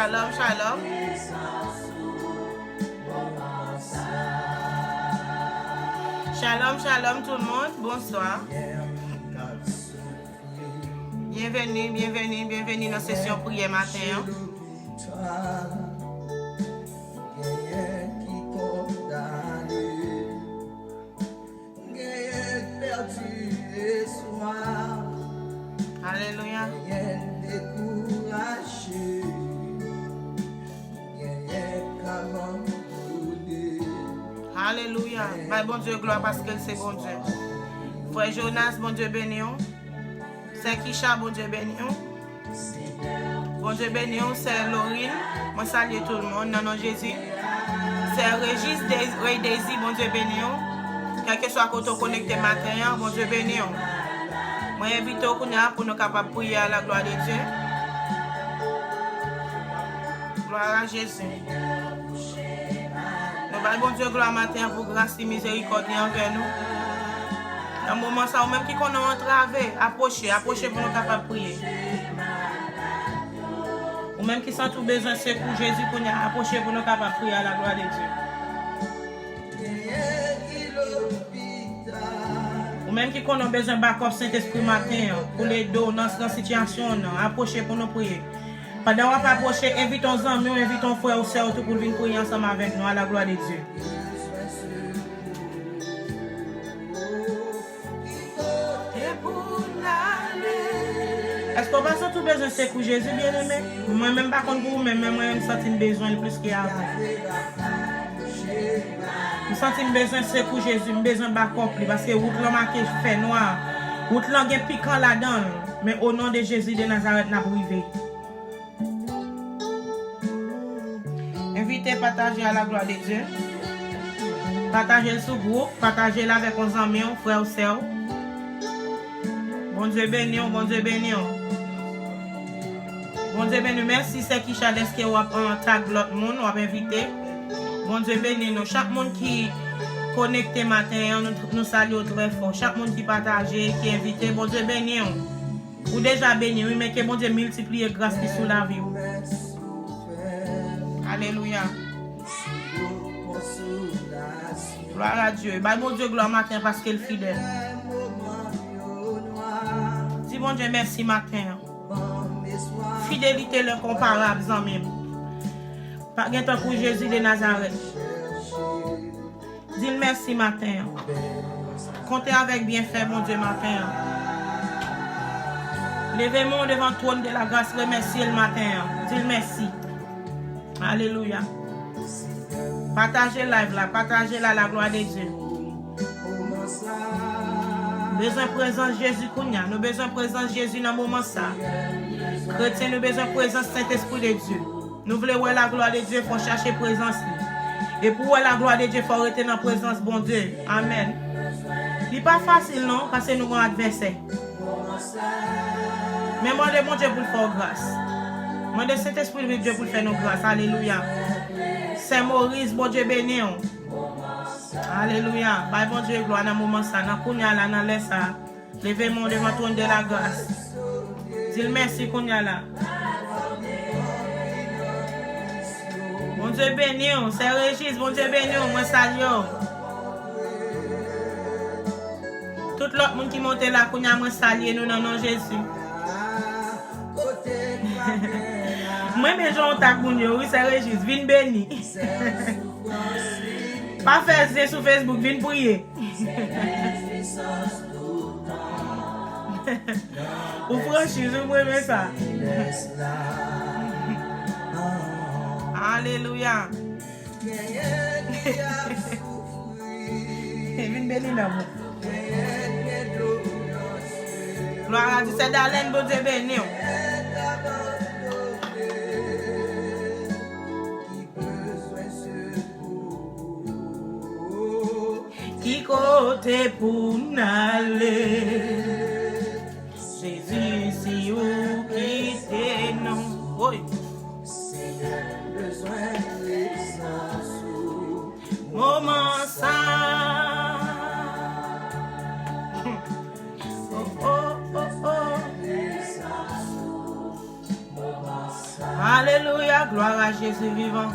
Shalom, shalom. Shalom, shalom tout le monde. Bonsoir. Bienvenue, bienvenue, bienvenue dans la session prière matin. Alléluia. Alléluia. Bah, bon Dieu, gloire parce que c'est bon Dieu. Frère Jonas, bon Dieu béni. C'est Kisha, bon Dieu béni. Bon Dieu béni, c'est Laurine. Moi salue tout le monde, non, non, Jésus. C'est Régis, Daisy, bon Dieu béni. Quel que soit côté connecté matin, bon Dieu béni. Moi invite au Kounia pour nous capables de prier à la gloire de Dieu. Gloire à Jésus. Nous allons bon Dieu gloire matin pour grâce et miséricorde envers nous. Dans le moment ça, ou même qui qu'on a entravé, approchez pour nous capables de prier. Ou même qui sont tout besoin de secours Jésus pour nous approcher pour nous capables de prier à la gloire de Dieu. Ou même qui qu'on a besoin de backup Saint-Esprit matin pour les dos dans cette situation, approchez pour nous prier. Pendant qu'on va approcher, invitons nos amis, invitons frères ou sœurs pour venir prier ensemble avec nous à la gloire de Dieu. Est-ce qu'on va sentir besoin de secours Jésus bien-aimé? Moi-même pas contre vous, mais moi-même je sens besoin plus qu'avant. Je sens besoin de secours Jésus, je besoin de backup parce que route là marqué fait noir. Route là est piquant là-dedans, mais au nom de Jésus de Nazareth n'a privé. Invitez, partagez à la gloire de Dieu. Partagez le sous-groupe, partagez-le avec vos amis, frères ou sœurs. Bon Dieu béni, bon Dieu béni. Bon Dieu béni, merci c'est qui chale ce que vous avez tag l'autre monde, vous avez invité. Bon Dieu béni, nous. Chaque monde qui connecté matin, nous saluons très fort. Chaque monde qui partage, qui est invité, bon Dieu béni. Ou déjà béni, oui, mais que bon Dieu multiplie grâce qui sous la vie. Alléluia. Gloire à Dieu. Bah, bon Dieu, gloire matin parce qu'il est fidèle. Dis bon Dieu, merci matin. Fidélité l'incomparable, amis. Par exemple pour Jésus de Nazareth. Dis merci matin. Comptez avec bienfait, mon Dieu, matin. Levez-moi devant le trône de la grâce, remerciez le matin. Dis merci. Alléluia. Partagez live là, partagez là la gloire de Dieu. Besoin de présence Jésus Kounia, nous besoin de présence Jésus dans le moment ça. Chrétien, nous besoin de présence Saint-Esprit de Dieu. Nous voulons voir la gloire de Dieu, il faut chercher présence. Et pour voir la gloire de Dieu, il faut rester dans la présence bon Dieu. Amen. Ce n'est pas facile non, parce que nous avons un adversaire. Mais moi de mon Dieu pour le faire grâce. Moi de Saint-Esprit de Dieu pour le faire nos grâces. Alléluia. Saint Maurice, bon Dieu béni. Alléluia. Bye bon Dieu, gloire dans le moment ça. Dans Kounia là, dans l'air ça. Levez-moi devant le trône de la grâce. Dis merci Kounia là. Bon Dieu béni, c'est Régis, bon Dieu béni, moi salue. Tout l'autre monde qui monte là, Kounia, moi salue nous dans le nom de Jésus. Moi, mes gens ont oui, c'est Régis, viens béni. Pas faire ça sur Facebook, viens prier. Ou franchise, vous aimez ça. Alléluia. Viens béni d'amour. Gloire à Dieu, c'est Darlene, bon Dieu béni. Qui côté pour n'aller? Jésus, si vous quittez nous. Oui. Moment ça. Oh, oh, oh, oh. Alléluia, gloire. Jésus vivant.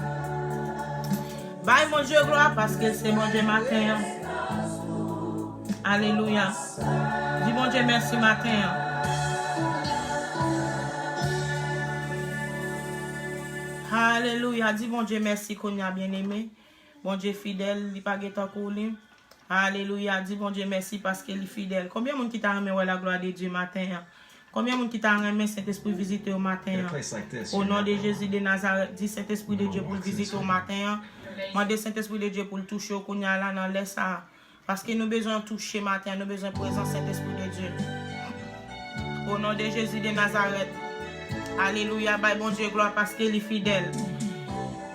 Bye mon Dieu gloire parce que c'est mon Dieu matin. Alléluia. Dis mon Dieu merci matin. Alléluia. Dis mon Dieu merci qu'on a bien aimé. Mon Dieu fidèle, il pas guettant coulé. Alléluia. Dis mon Dieu merci parce qu'il est fidèle. Combien de monde qui t'a remis la gloire de Dieu matin? Combien de monde qui t'a remis Saint-Esprit visiter au matin? Au nom de Jésus de Nazareth, dis Saint-Esprit de Dieu pour visiter au matin. Demandez Saint-Esprit de Dieu pour le toucher au Kounia là dans l'air ça. Parce que nous avons besoin de toucher matin, nous avons besoin de présence Saint-Esprit de Dieu. Au nom de Jésus de Nazareth. Alléluia. Bye bon Dieu gloire parce qu'il est fidèle.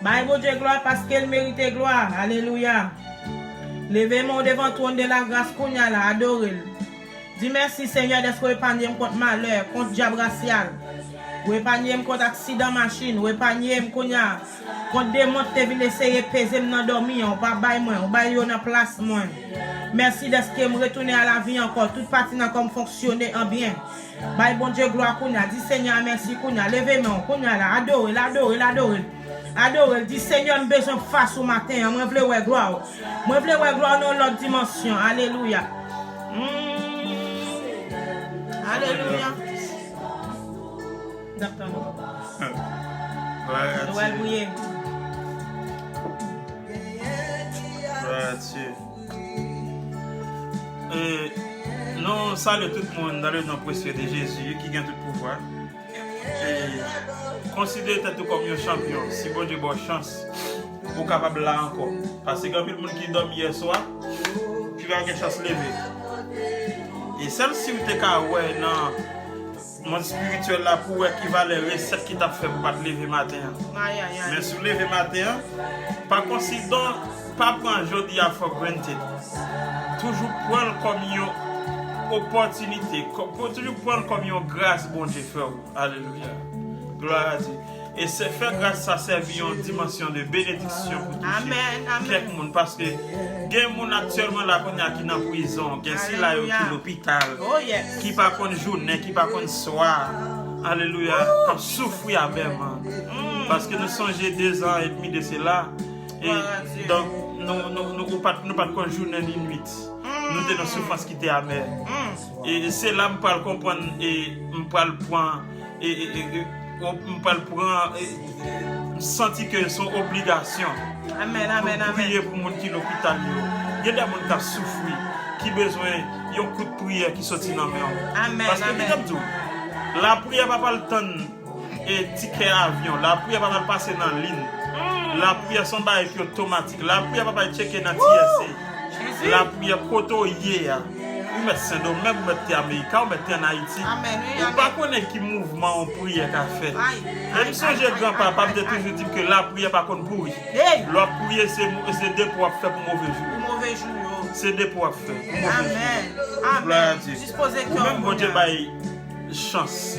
Bye bon Dieu gloire parce qu'il mérite gloire. Alléluia. Levez-moi devant le trône de la grâce Kounia là, adorez-le. Dis merci Seigneur d'être épargné contre malheur, contre diable racial. Ou épargné contre accident machine, ou épargné contre démon qui viennent essayer de peser dans dormir, ou pas bailler moi, ou bailler dans place moi. Merci d'être que me retourner à la vie encore, toute partie n'a comme fonctionner en bien. Bye bon Dieu gloire Kounia, dis Seigneur merci Kounia, levez-moi Kounia là, adorez, adorez, adorez. Adorez, dis Seigneur, me besoin de face au matin, moi je veux voir gloire. Moi je veux voir gloire dans l'autre dimension. Alléluia. Alléluia. Gloire à Dieu. Nous saluons tout le monde dans le nom précieux de Jésus qui gagne tout pouvoir. Et considérez tout comme un champion. Si bon Dieu bonne chance, vous êtes capable là encore. Parce que quand il y a des gens qui dorment hier soir, tu vas avoir une chance de lever. Et celle si vous êtes dans le monde spirituel là pour équivaler les recettes qui t'a fait pour pas te lever matin. Mais si vous levez matin, pas considérant, pas prendre aujourd'hui à for granted. Toujours prendre comme une opportunité, toujours prendre comme une grâce, bon Dieu fait. Alléluia. Gloire à Dieu. Et c'est faire grâce à servir une dimension de bénédiction pour toucher quelques monde. Parce que il y a des gens actuellement là qui sont en prison, qui sont là à l'hôpital, qui ne sont pas de journée, qui ne sont pas de soir. Alléluia. Comme souffrir même. Parce que nous songeons 2 ans et demi de cela. Et donc, nous ne sommes pas de journée ni nuit. Nous sommes dans souffrance qui était amère. Et c'est là que je peux comprendre et je peux prendre. On parle pour sentir que c'est son obligation. Amen, amen, amen. Prier pour les gens qui sont à l'hôpital. Il y a des gens qui ont souffert, qui ont besoin d'un coup de prière qui sortit dans la main. Amen, parce que, amen. La prière ne va pas le temps et ticket avion. La prière va pas passer dans la ligne. La prière sont pas automatique. La prière va pas checker dans TSC. La prière koto hier. Vous mettez Saint-Domingue, même vous mettez Américain, vous mettez en Haïti. Vous ne pas connaître qui mouvement en prière qu'a fait. Même si j'ai grand-papa, je toujours dit que la prière pas contre pourri. La prière c'est des pour faire pour mauvais jour. C'est des pour faire. Amen. Amen. Même bon Dieu baille chance.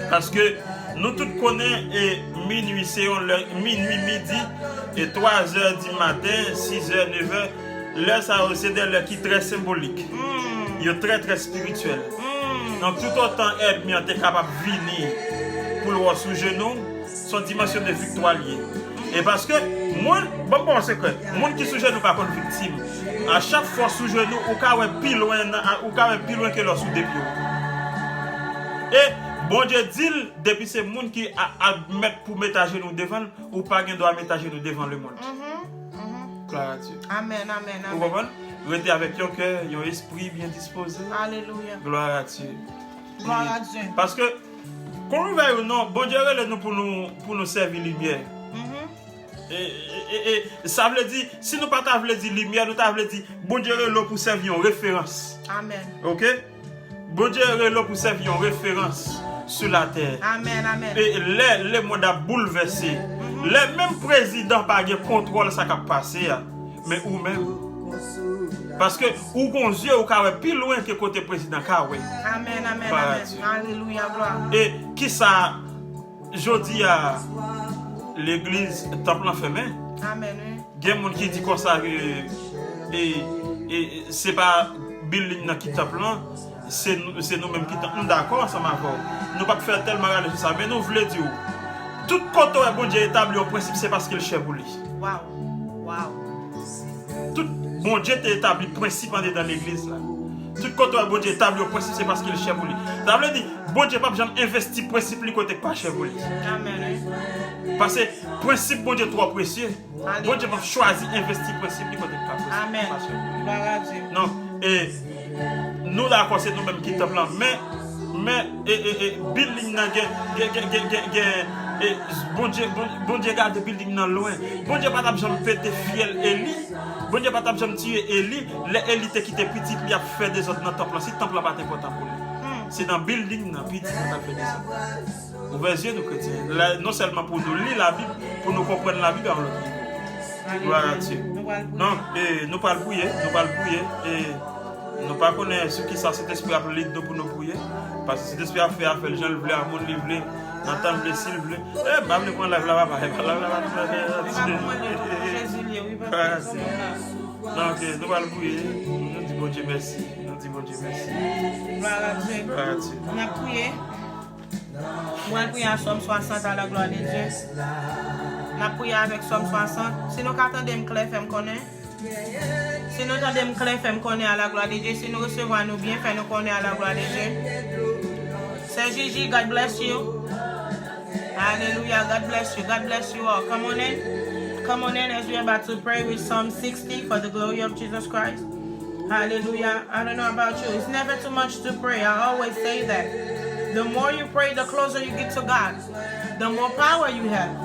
Parce que nous tous connaissons et minuit c'est minuit midi et 3h du matin, 6h, 9h. L'heure ça c'est des heures qui est très symbolique. Il est très très spirituel. Donc tout autant ennemi est capable de venir pour le voir sous genou, son dimension de victoire liée. Et parce que moi, bon secret, monde qui sous genou pas contre victime. À chaque fois sous genou, ou ka plus loin que leur sous des pieds. Et bon Dieu dit depuis c'est monde qui a mettre pour mettre à genoux devant ou pas gain doit mettre à genoux devant le monde. Gloire à Dieu. Amen, amen, amen. Vous comprenez? Restez avec un cœur, un esprit bien disposé. Alléluia. Gloire à Dieu. Gloire à Dieu. Parce que, qu'on nous veuille ou non, bon Dieu est nous pour nous servir lumière. Et ça veut dire, si nous ne pas dire lumière, nous t'avons dit, bon Dieu est là pour servir une référence. Amen. Ok? Bon Dieu est là pour servir une référence sur la terre. Amen, amen. Et les mondes a bouleversé. Les mêmes présidents pas de contrôle ça qui a passé. Mais ou même. Parce que ou qu'on yeux ou ka plus loin que côté président ka ouais. Amen, amen, amen. Alléluia, gloire. Et qui ça jodi à l'église temple fermé. Amen. Il y a des gens qui disent comme ça et c'est pas building qui temple là, c'est nous-mêmes qui sommes d'accord ensemble avec. Nous pas faire tellement de ça mais nous voulons dire Tout côté où bon Dieu établi au principe, c'est parce qu'il chef pour lui. Wow. Tout bon Dieu est établi principe dans l'église là. Tout côté où bon Dieu établi au principe, c'est parce qu'il chef pour lui. Ça veut dire, bon Dieu pas besoin d'investir principe lui côté pas chef pour lui. Amen. Parce que principe bon Dieu trop précieux. Alléluia. Bon Dieu pas choisir investir principe lui côté pas précieux. Amen. Pas chef. Gloire à Dieu. Non, et nous là, c'est nous-mêmes qui sommes là. Mais, building là, bon Dieu garde building là loin. Bon Dieu pas besoin de péter fiel Eli. Bon Dieu pas besoin de tuer Eli. Les Eli qui étaient petits, il a fait des autres dans le temple. Si le temple n'est pas important pour lui. C'est dans le building là, petit, on a fait des autres. Ouvrez les yeux, nous chrétiens. Non seulement pour nous lire la Bible, pour nous comprendre la Bible à l'autre niveau. Gloire à Dieu. Non, nous parlons prier, et nous ne connaissons pas ce qui ça, cet esprit a pris nous pour nous prier. Parce que cet esprit a fait les gens le voulaient, à mon livre, Nathan le s'il voulait. Eh, bah, je vais prendre la là-bas. Donc, nous allons prier. Nous disons bon Dieu merci. Gloire à Dieu. On a prié. On va prier à Somme 60 à la gloire de Dieu. On a prié avec Somme 60. Si nous attendons clair, fait me connaître. Si nous attendons clair, fait me connaître à la gloire de Dieu. Si nous recevons nous bien, fait nous connaître à la gloire de Dieu. C'est Gigi, God bless you. Hallelujah, God bless you. God bless you all. Come on in. Come on in as we're about to pray with Psalm 60 for the glory of Jesus Christ. Hallelujah. I don't know about you. It's never too much to pray. I always say that. The more you pray, the closer you get to God. The more power you have.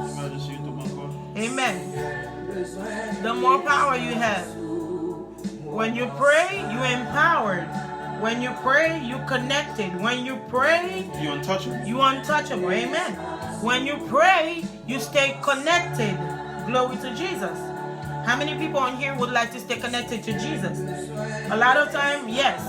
Amen. The more power you have. When you pray, you're empowered. When you pray, you're connected. When you pray, You're untouchable. you're untouchable. Amen. When you pray, you stay connected. Glory to Jesus. How many people on here would like to stay connected to Jesus? A lot of time, yes.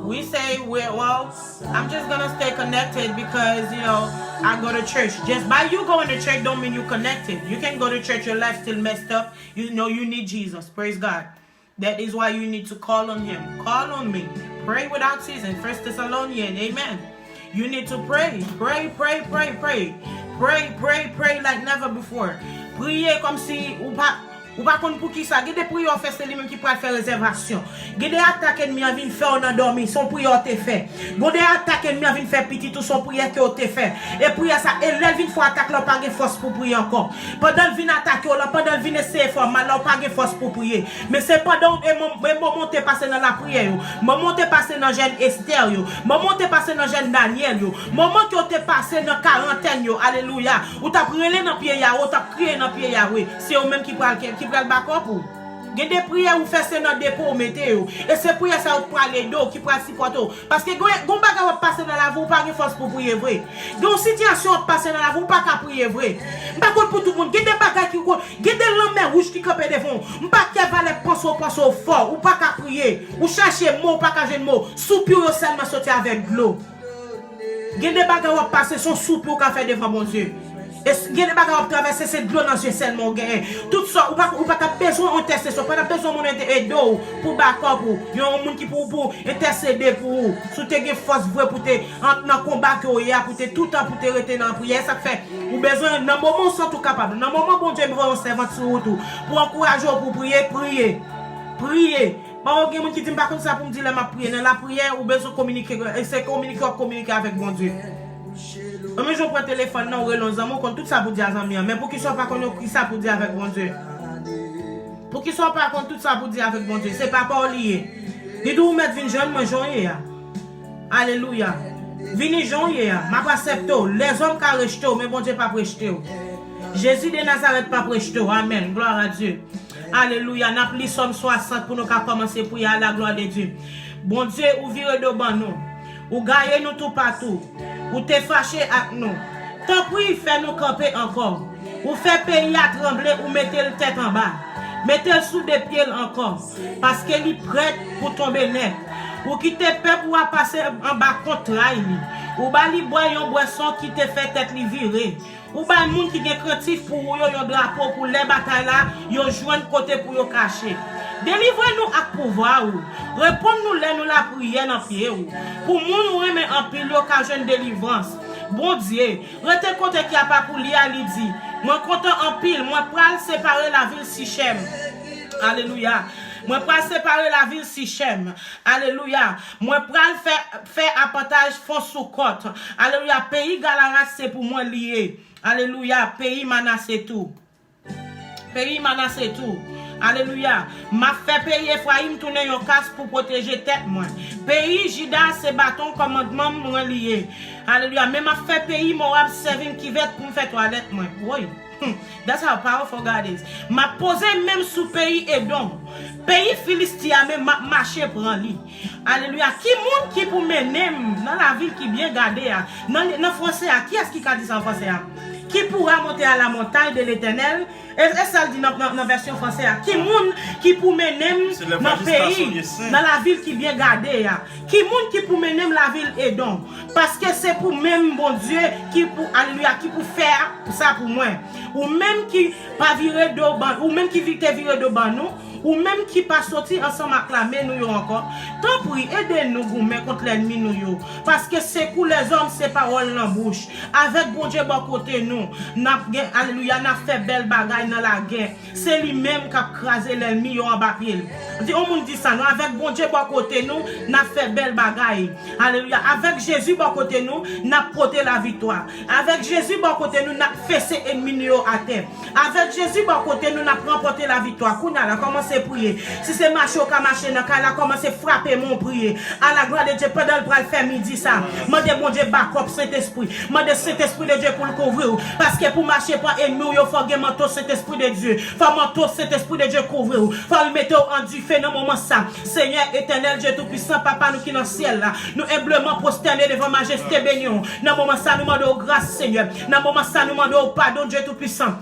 We say, well, I'm just going to stay connected because, I go to church. Just by you going to church don't mean you're connected. You can go to church, your life still messed up. You need Jesus. Praise God. That is why you need to call on him. Call on me. Pray without ceasing. 1 Thessalonians. Amen. You need to pray. Pray. Pray like never before. Priez comme si ou pas contre pour qui ça. Gade prière fait c'est lui-même qui peut faire réservation. Gade attaque ennemi a vinn faire on a dormi, son prière te fait. Gade attaque ennemi a vinn faire petit tout son prière que te fait. Et prière ça et elle vinn faut attaque là pas de force pour prier encore. Pendant vinn attaquer là, pendant vinn essayer fort mal là pas de force pour prier. Mais c'est pendant moment te passer dans la prière yo. Moment te passer dans Jeune Esther yo. Moment te passer dans Jeune Daniel yo. Moment que te passer dans quarantaine yo. Alléluia. Ou t'a prié dans pied ya, ou t'a crié dans pied ya oui. C'est eux même qui pral backup pour. Il y a des prières où fait ça dans dépôt météo et c'est prières ça pour aller dos qui prend supporter parce que gon bagarre va passer dans la vie pas de force pour prier vrai. Gon situation passer dans la vie pas qu'à prier vrai. Pas pour tout le monde, il y a des bagarres qui il y a des lampes rouges qui campent devant. Pas qu'à valer penser fort ou pas qu'à prier ou chercher mot pas qu'à jeune mot. Soupir seulement sortir avec l'eau. Il y a des bagarres va passer son soupir qu'a fait devant mon Dieu. Et il y a des bagages à traverser cette gloire dans ce seulement gain. Tout ça, ou pas besoin d'intercession, pas besoin de d'eau pour backup pour. Il y a un monde qui pour intercéder pour vous. Si tu as force vraie pour te entrer dans le combat que vous avez, pour te tout le temps pour te rester dans la prière, ça fait. Ou besoin dans le moment sans tout capable. Dans le moment bon Dieu me voit un servant sur vous pour encourager pour prier. Pas aucun monde qui dit pas comme ça pour me dire la prière. Dans la prière, ou besoin communiquer, c'est communiquer avec mon Dieu. Mais je prends le téléphone, non, relance amour, quand tout ça pour dire à Zambia. Mais pour qu'ils soient pas qu'on ça pour dire avec mon Dieu. Pour qu'ils soient pas qu'on tout ça pour dire avec mon Dieu. C'est pas lié. Il doit mettre une jeune, moi, janvier. Alléluia. Vini janvier. Ma pas accepto. Les hommes qui ont rejeté, mais bon Dieu pas rejeté. Jésus de Nazareth pas rejeté. Amen. Gloire à Dieu. Alléluia. N'a pris Somme 60 pour nous commencer pour y aller à la gloire de Dieu. Bon Dieu, ouvrez de ban nous. Ou gagnez nous tout partout. Ou te fâché avec nous. Tant pis, fait nous camper encore. Ou fait pays à trembler ou mettez le tête en bas. Mettez le sous des pieds encore. Parce qu'elle est prête pour tomber net. Ou quitter peuple pour passer en bas contre lui. Ou bali boire une boisson qui te fait tête li virer. Ou ba un monde qui est craintif pour yo yon drapeau pour les batailles là, yo joindre côté pour yo cacher. Délivrez-nous à pouvoir ou. Répondez-nous là nous la prière dans pied ou. Pour moun ou remet en pile l'occasion de délivrance. Bon Dieu, rete compte qui a pas pour lui a dit. Moi content en pile, moi pral séparer la ville Sichem. Alléluia. Moi pral séparer la ville Sichem. Alléluia. Moi pral faire apantage fond sous côte. Alléluia. Pays Galaras c'est pour moi lié. Alléluia. Pays Manassé tout. Pays Manassé tout. Alléluia. M'a fait pays Ephraim tourner yon casse pour protéger tête moi. Pays Juda c'est bâton commandement moi lié. Alléluia. Mais m'a fait pays Moab serving qui va pour me faire toilette moi. Oui. That's how powerful God is. M'a posé même sous pays Edom. Pays Philistia même m'a marché pour lui. Alléluia. Qui monde qui pour mener dans la ville qui bien gardée dans français qui est-ce qui a dit ça en français? Qui pourra monter à la montagne de l'Éternel? Et ça le dit dans la version française. Qui monde qui pour mener dans le pays, dans la ville qui bien gardée? Qui monde qui pour mener la ville Edom? Parce que c'est pour même bon Dieu qui pour alléluia qui pour faire ça pour moi. Ou même qui pas virer de ban, ou même qui vite virer de ban nous. Ou même qui pas sorti ensemble acclamer nous encore. Tant pis, aidez-nous goumer contre l'ennemi nous yo. Parce que c'est pour les hommes, c'est parole dans la bouche. Avec bon Dieu bon côté nous, alléluia, n'a fait belle bagaille dans la guerre. C'est lui-même qui a crasé l'ennemi en bas pied. On nous dit ça, nous avec bon Dieu bon côté nous, n'a fait belle bagaille. Alléluia. Avec Jésus bon côté nous, n'a porté la victoire. Avec Jésus bon côté nous, n'a fait ses ennemis à terre. Avec Jésus bon côté nous, n'a remporté la victoire. Qu'on a commencé à prier. Si c'est marché au cas marché, n'a commencé à frapper mon prier. À la gloire de Dieu, pendant le bras faire midi ça. Mandez mon Dieu backup Saint-Esprit. Mandez Saint-Esprit de Dieu pour le couvrir. Parce que pour marcher pas ennemi, il faut que manteau Saint-Esprit de Dieu. Faut manteau Saint-Esprit de Dieu couvrir. Faut le mettre en du fait dans moment ça. Seigneur éternel, Dieu tout-puissant, Papa, nous qui dans le ciel là. Nous humblement prosternés devant majesté bénion. Dans moment ça, nous demandons grâce, Seigneur. Dans moment ça, nous demandons pardon, Dieu tout-puissant.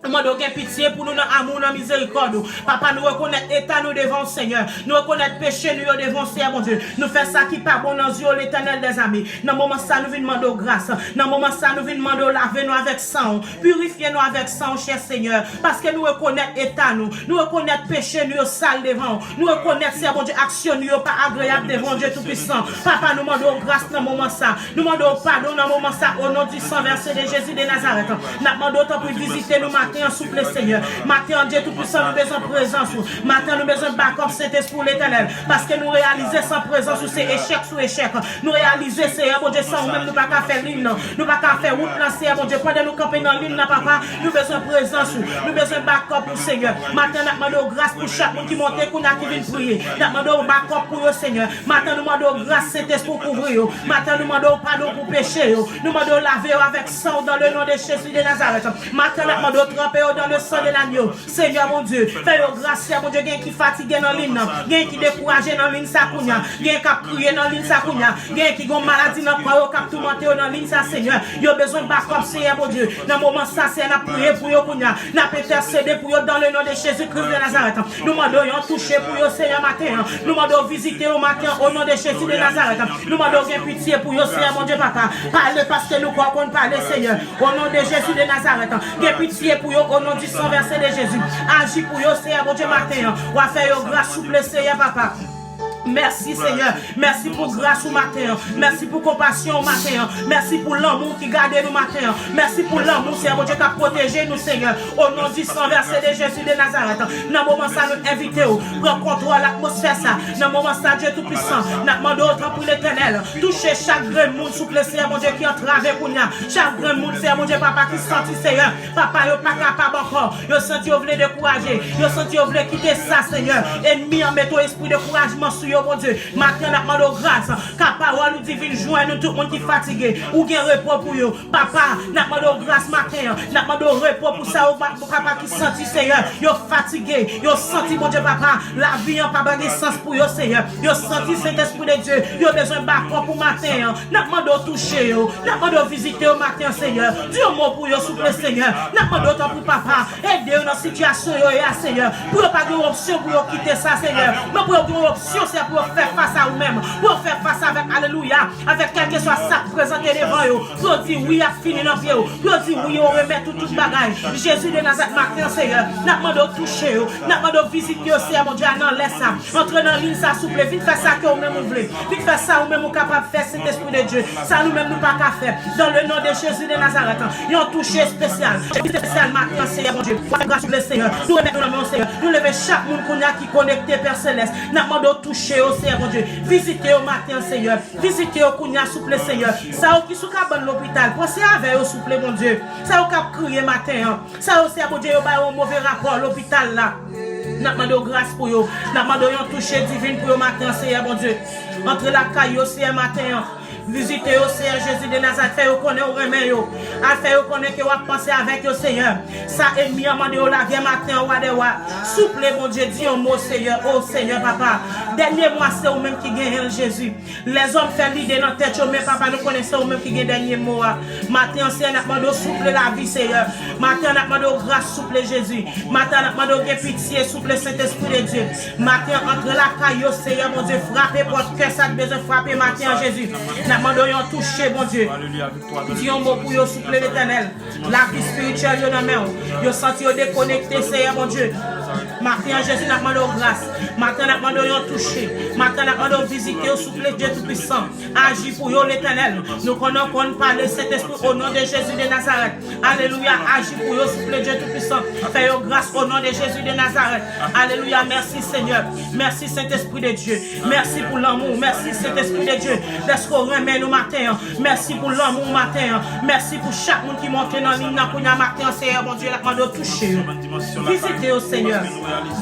Nous demandons pitié pour nous dans amour, dans miséricorde. Papa, nous reconnaître l'état nous devant le Seigneur. Nous reconnaître péché nous devant le Seigneur, mon Dieu. Nous faisons ça qui pas bon dans les yeux l'éternel des amis. Dans le moment ça, nous venons demander grâce. Dans le moment ça, nous venons demander laver nous avec sang. Purifier nous avec sang, cher Seigneur. Parce que nous reconnaître l'état nous. Nous reconnaître péché nous sale devant. Nous reconnaître, Seigneur, mon Dieu, action nous pas agréable devant Dieu Tout-Puissant. Papa, nous demandons grâce dans le moment ça. Nous demandons pardon dans le moment ça. Au nom du sang versé de Jésus de Nazareth. Nous demandons pour visiter nous matin. Souple Seigneur. Matin, Dieu Tout-Puissant, nous besoin de présence. Matin, nous besoin de backup Saint-Esprit l'Éternel. Parce que nous réaliser sans présence, c'est échec sur échec. Nous réaliser, Seigneur, mon Dieu, sans même nous pas qu'à faire ligne. Nous pas qu'à faire route là, Seigneur, mon Dieu. Pendant nous camper dans ligne, papa, nous besoin de présence. Nous besoin de backup pour Seigneur. Matin, nous demandons grâce pour chaque monde qui monte, qui vient prier. Nous demandons backup pour eux, Seigneur. Matin, nous demandons grâce Saint-Esprit pour couvrir. Matin, nous demandons pardon pour péché. Nous demandons laver avec sang dans le nom de Jésus de Nazareth. Matin, nous demandons tremper dans le sang de l'agneau. Seigneur mon Dieu, fais-le grâce, mon Dieu, qui fatigué dans l'île, qui découragé dans l'île Sakounia, qui crié dans l'île Sakounia, qui ont maladie dans le corps, qui tourmenté dans l'île ça, Seigneur. Ils ont besoin de backup, Seigneur mon Dieu. Dans le moment ça, c'est n'a prié pour eux, n'a intercédé pour eux dans le nom de Jésus-Christ de Nazareth. Nous demandons toucher pour eux, Seigneur matin. Nous demandons visiter au matin au nom de Jésus de Nazareth. Nous demandons pitié pour eux, Seigneur mon Dieu, papa. Parlez parce que nous croyons qu'on parle, Seigneur. Au nom de Jésus de Nazareth. Pitié pour eux, au nom du sang versé de Jésus. Agis pour eux, Seigneur, mon Dieu, matin. On va faire grâce, souple, Seigneur, papa. Merci Seigneur, merci pour grâce au matin, merci pour compassion au matin, merci pour l'amour qui garde nous matin, merci pour l'amour Seigneur, mon Dieu qui a protégé nous Seigneur, au nom du sang versé de Jésus de Nazareth. Dans le moment ça nous invitons, prends contrôle l'atmosphère ça, dans le moment ça Dieu tout-puissant, nous demandons autant pour l'éternel, toucher chaque grand monde souple Seigneur, mon Dieu qui entre avec nous, chaque grand monde Seigneur, mon Dieu papa qui sentit Seigneur, papa yo pas capable encore, yo senti yo voulait décourager, yo senti yo voulait quitter ça Seigneur, ennemi en mettant esprit de couragement sur mon Dieu, matin n'a demandé grâce, car parole nous divine joindre nous tout le monde qui est fatigué, ou qui repos pour eux. Papa, n'a demandé grâce matin, n'a demandé repos pour ça, pour papa qui senti Seigneur, yo fatigué, yo senti mon Dieu papa, la vie en pas de sens pour eux Seigneur, yo senti cet esprit de Dieu, yo besoin de backup pour matin, n'a demandé toucher yo, n'a demandé visiter au matin Seigneur, Dieu mot pour eux souple Seigneur, n'a demandé autant pour papa, aidez-nous dans situation, Seigneur. Pour ne pas avoir une option pour quitter ça, Seigneur. Mais pour avoir une option, c'est pour faire face à vous-même. Pour faire face avec, alléluia, avec quel que soit ça présenté devant eux. Pour dire oui, à finir dans pied. Pour dire oui, on remet tout bagage. Jésus de Nazareth, matin, Seigneur. N'a pas de toucher, n'a pas de visiter, Seigneur, mon Dieu, non, laisse ça. Entre dans l'île, ça souple. Vite faire ça que vous-même vous voulez. Vite faire ça, vous-même vous capable de faire cet esprit de Dieu. Ça, nous-mêmes, nous pas qu'à faire. Dans le nom de Jésus de Nazareth, il y a un toucher spécial. Spécial matin, Seigneur, mon Dieu. Grâce au Seigneur. Nous remettons dans mon Seigneur. Nous levons chaque monde qui est connecté, Père Céleste. N'a pas de toucher au Seigneur, mon Dieu. Visitez au matin, Seigneur. Visitez au Kounia, souple, Seigneur. Ça, qui sont dans l'hôpital. Pensez avec eux, souple, mon Dieu. Ça, qui a crié matin. Ça, aussi, mon Dieu, il y a un mauvais rapport à l'hôpital là. N'a pas de grâce pour eux. N'a pas de toucher divine pour eux matin, Seigneur, mon Dieu. Entre la caille aussi, matin. Visitez au Seigneur Jésus de Nazareth, fait au connaître au remède, fait au connaître que vous pensez avec au Seigneur. Ça ennemi a demandé au la vie matin au wadewa. Souple mon Dieu, dis un mot Seigneur, oh Seigneur papa. Dernier mois c'est vous même qui gagne Jésus. Les hommes font l'idée dans tête mais papa nous connaissons vous même qui gagne dernier mot. Matin Seigneur n'a demandé souple la vie Seigneur. Matin n'a demandé grâce souple Jésus. Matin n'a demandé pitié souple Saint-Esprit de Dieu. Matin entre la caillou Seigneur mon Dieu frappez votre cœur ça besoin frapper matin Jésus. Demandons toucher, mon Dieu. Dis un mot pour vous souple l'éternel. La vie spirituelle, vous avez vous senti déconnecté, Seigneur, mon Dieu. Matin, Jésus n'a demandé grâce. Matin, n'a demandé toucher. Matin, n'a demandé visiter, au souple Dieu Tout-Puissant. Agis pour vous l'éternel. Nous connaissons qu'on parle de cet esprit au nom de Jésus de Nazareth. Alléluia. Agis pour vous, souple Dieu Tout-Puissant. Fais-vous grâce au nom de Jésus de Nazareth. Alléluia. Merci, Seigneur. Merci, Saint-Esprit de Dieu. Merci pour l'amour. Merci, Saint-Esprit de Dieu. Laisse-nous remettre nous matin. Merci pour l'amour matin. Merci pour chaque monde qui monte dans l'île pour matin, Seigneur, mon Dieu, la demande toucher. Visitez au Seigneur.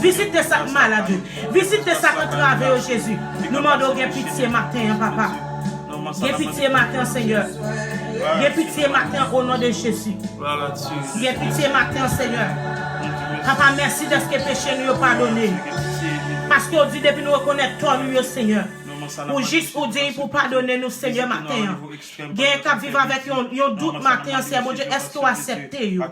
Visitez ça malade. Visitez ça qui travaille au Jésus. Nous demandons pitié matin, papa. Pitié matin, Seigneur. Pitié matin au nom de Jésus. Pitié matin, Seigneur. Papa, merci de ce que péché nous a pardonné. Parce qu'on dit depuis nous reconnaître toi, nous, Seigneur. Pour juste ou dire pour pardonner nous Seigneur matin. Gain cap vivre avec un doute matin Seigneur mon Dieu, est-ce qu'on accepte you?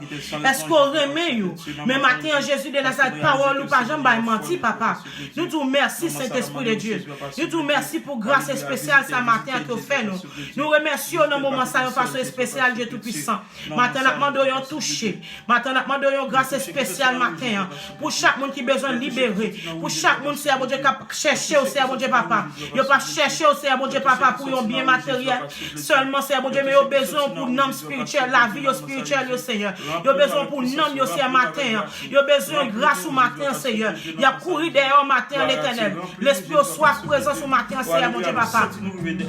Est-ce qu'on remet you? Mais matin Jésus de Nazareth parole ou pas jamais menti papa. Nous disons merci Saint-Esprit de Dieu. Nous disons merci pour grâce spéciale ce matin que fait nous. Nous remercions dans moment ça de façon spéciale Dieu tout-puissant. Matin nous demandons toucher. Matin nous demandons grâce spéciale matin pour chaque monde qui a besoin de libérer. Pour chaque monde Seigneur mon Dieu qui chercher au Seigneur mon Dieu papa. Yo pas chercher au Seigneur mon Dieu papa pour un bien matériel seulement Seigneur mon Dieu mais yo besoin pour l'homme spirituel la vie spirituelle yo Seigneur yo besoin pour l'homme yo Seigneur matin yo besoin grâce au matin Seigneur y a couru derrière au matin l'éternel l'esprit au soir présent au matin Seigneur mon Dieu papa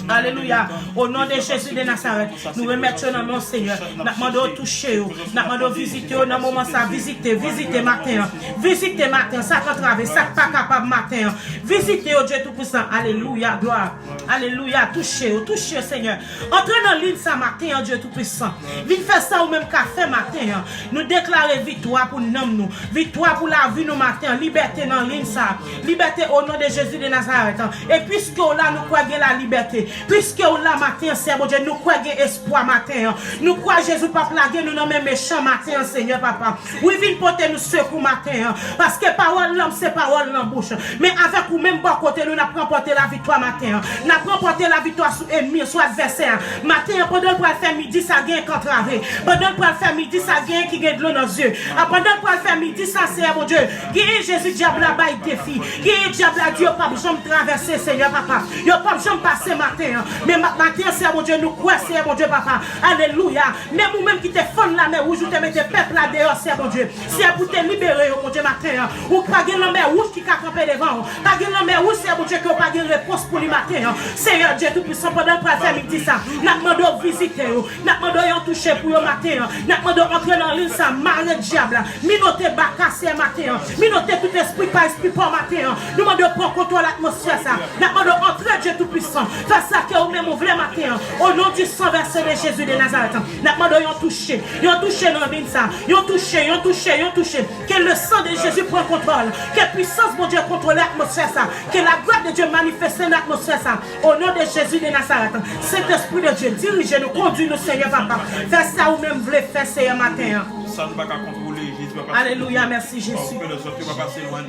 alléluia au nom de Jésus de Nazareth nous remettons dans mon Seigneur nous demandons toucher nous demandons visiter dans moment ça visiter matin ça peut traverser ça pas capable matin visiter au Dieu tout puissant alléluia gloire. Alléluia. Touchez, Seigneur. Entrez dans l'île ce matin, Dieu Tout-Puissant. Viens faire ça au même café matin. Nous déclarer victoire pour nous. Victoire pour la vie nous matin. Liberté dans l'île ça. Liberté au nom de Jésus de Nazareth. Et puisque là, nous croyons la liberté. Puisque là, matin, Seigneur, mon Dieu, nous croyons espoir matin. Nous croyons Jésus pas plaguer nous dans mes méchants matin, Seigneur, papa. Oui, viens porter nous secours matin. Parce que parole l'homme, c'est parole dans la bouche. Mais avec vous même, bon côté, nous n'avons pas porté la victoire matin. N'a pas porté la victoire sur ennemi, sur adversaire. Matin, pendant pour faire midi, ça gagne contre avec. Pendant pour faire midi, ça gagne qui gagne de l'eau dans les yeux. Pendant pour faire midi, ça c'est mon Dieu. Qui est Jésus diable là-bas, il défie. Qui est diable là, Dieu, pas besoin de traverser, Seigneur, papa. Il pas besoin de passer matin. Mais matin, c'est mon Dieu, nous croyons, c'est mon Dieu, papa. Alléluia. Même vous-même qui te font la mer rouge, vous te mettez peuple là dehors, c'est mon Dieu. C'est pour te libérer, mon Dieu, matin. Ou pas gagner la mer rouge qui a campé devant. Pas gagner la mer rouge, c'est mon Dieu, qui n'a pas gagné réponse pour le matin. Seigneur Dieu Tout-Puissant, pendant le faire midi ça, nous demandons visiter, nous demandons toucher pour le matin, nous demandons entrer dans l'île ça, marre diable, minoter bacasse matin, minoter tout esprit par esprit pour matin, nous demandons prendre contrôle l'atmosphère ça, nous demandons entrer Dieu Tout-Puissant, faire ça que vous-même vous voulez matin, au nom du sang versé de Jésus de Nazareth, nous demandons toucher dans l'île ça, toucher, que le sang de Jésus prenne contrôle, que puissance mon Dieu contrôle l'atmosphère ça, que la gloire de Dieu manifeste l'atmosphère ça. Au nom de Jésus de Nazareth, cet esprit de Dieu, dirige-nous, conduis-nous, Seigneur, papa. Fais ça ou même voulez faire, Seigneur, matin. Ça ne va pas contrôler tu vas pas. Alléluia, merci Jésus. Que les autres, tu vas passer loin.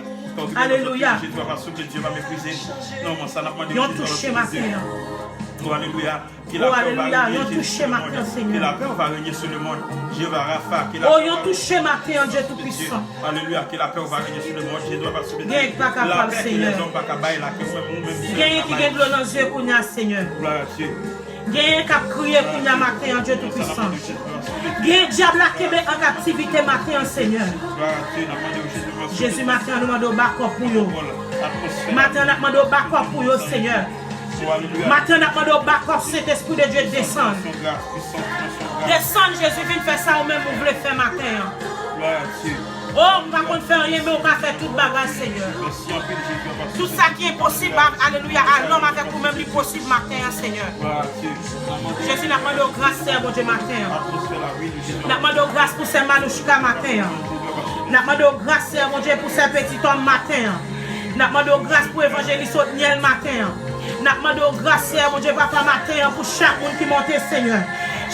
Alléluia. Tu vas pas souffler, Dieu va mépriser. Non, mon ça n'a pas de Yon touché matin. Oh, alléluia. Oh, alléluia. Yon touché matin, Seigneur. Que la paix va régner sur le monde. Dieu va Rapha. Oh, yon touché matin, Dieu tout-puissant. Alléluia. Que la paix va régner sur le monde. Dieu doit pas souffler. Gagne pas capable, Seigneur. Gagne qui gagne de l'eau dans les yeux, qu'on y a, Seigneur. Gagne qui a crié, qu'on y a matin, Dieu tout-puissant. Gagne diable qui est en captivité matin, Seigneur. Jésus, matin, nous demandons backup pour vous. Matin, nous demandons backup pour vous, Seigneur. Matin, nous demandons backup, cet esprit de Dieu descend. Descend, Jésus, viens faire ça ou même vous voulez faire matin. Oh, par contre, faire rien, mais on va faire tout bagage, Seigneur. Tout ça qui est possible, alléluia, à l'homme avec vous-même, est possible matin, Seigneur. Jésus, nous demandons grâce, Seigneur, mon Dieu, matin. Nous demandons grâce pour ces manouchkas matin. Nous demandons grâce, Seigneur, mon Dieu, pour ces petits hommes matin. Nous demandons grâce pour l'évangéliste Otniel matin. Nous demandons grâce, Seigneur, mon Dieu, papa matin, pour chaque monde qui monte, Seigneur.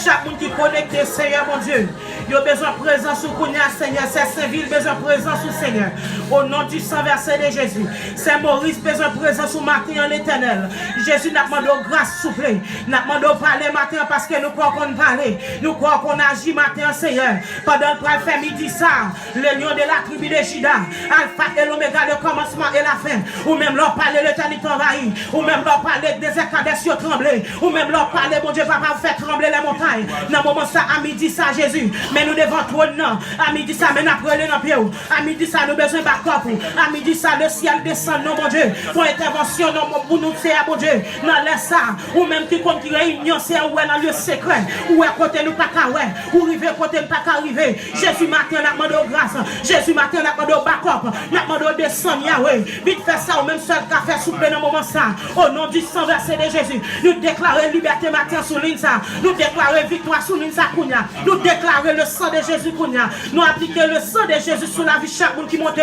Chaque monde qui est connecté, Seigneur, mon Dieu. Il a besoin de présence au Kounia, Seigneur. C'est Saint-Ville, besoin de présence au Seigneur. Au nom du sang versé de Jésus. Saint-Maurice, besoin de présence au matin en l'éternel. Jésus n'a demandé grâce, souple. N'a demandé parler matin parce que nous croyons qu'on parle. Nous croyons qu'on agit matin, Seigneur. Pendant le faire midi, ça, le lion de la tribu de Juda, Alpha et l'Oméga, le commencement et la fin. Ou même leur parler, l'éternité envahit. Ou même leur parler, des éclats trembler. Ou même leur parler, mon Dieu, papa, vous faites trembler les montagnes. Dans le moment ça, à midi ça, Jésus. Mais nous devons trône, non. À midi ça, mais nous prenons dans le pied. À midi ça, nous besoin de backup. À midi ça, le ciel descend, non, mon Dieu. Pour intervention, non, pour nous, c'est mon Dieu. Non, laisse ça. Ou même qui compte qui réunion, c'est où est dans le lieu secret. Où est côté nous pas qu'à ouais. Où arriver côté nous pas qu'à arriver. Jésus matin, n'a demandé grâce. Jésus matin, n'a demandé backup. N'a demandé descendre, Yahweh. Vite faire ça, ou même seul qu'a fait souper dans le moment ça. Au nom du sang versé de Jésus. Nous déclarons liberté matin sur l'île ça. Nous déclarons victoire sur l'île ça. Nous déclarons le sang de Jésus. Nous appliquons le sang de Jésus sur la vie de chaque monde qui monte.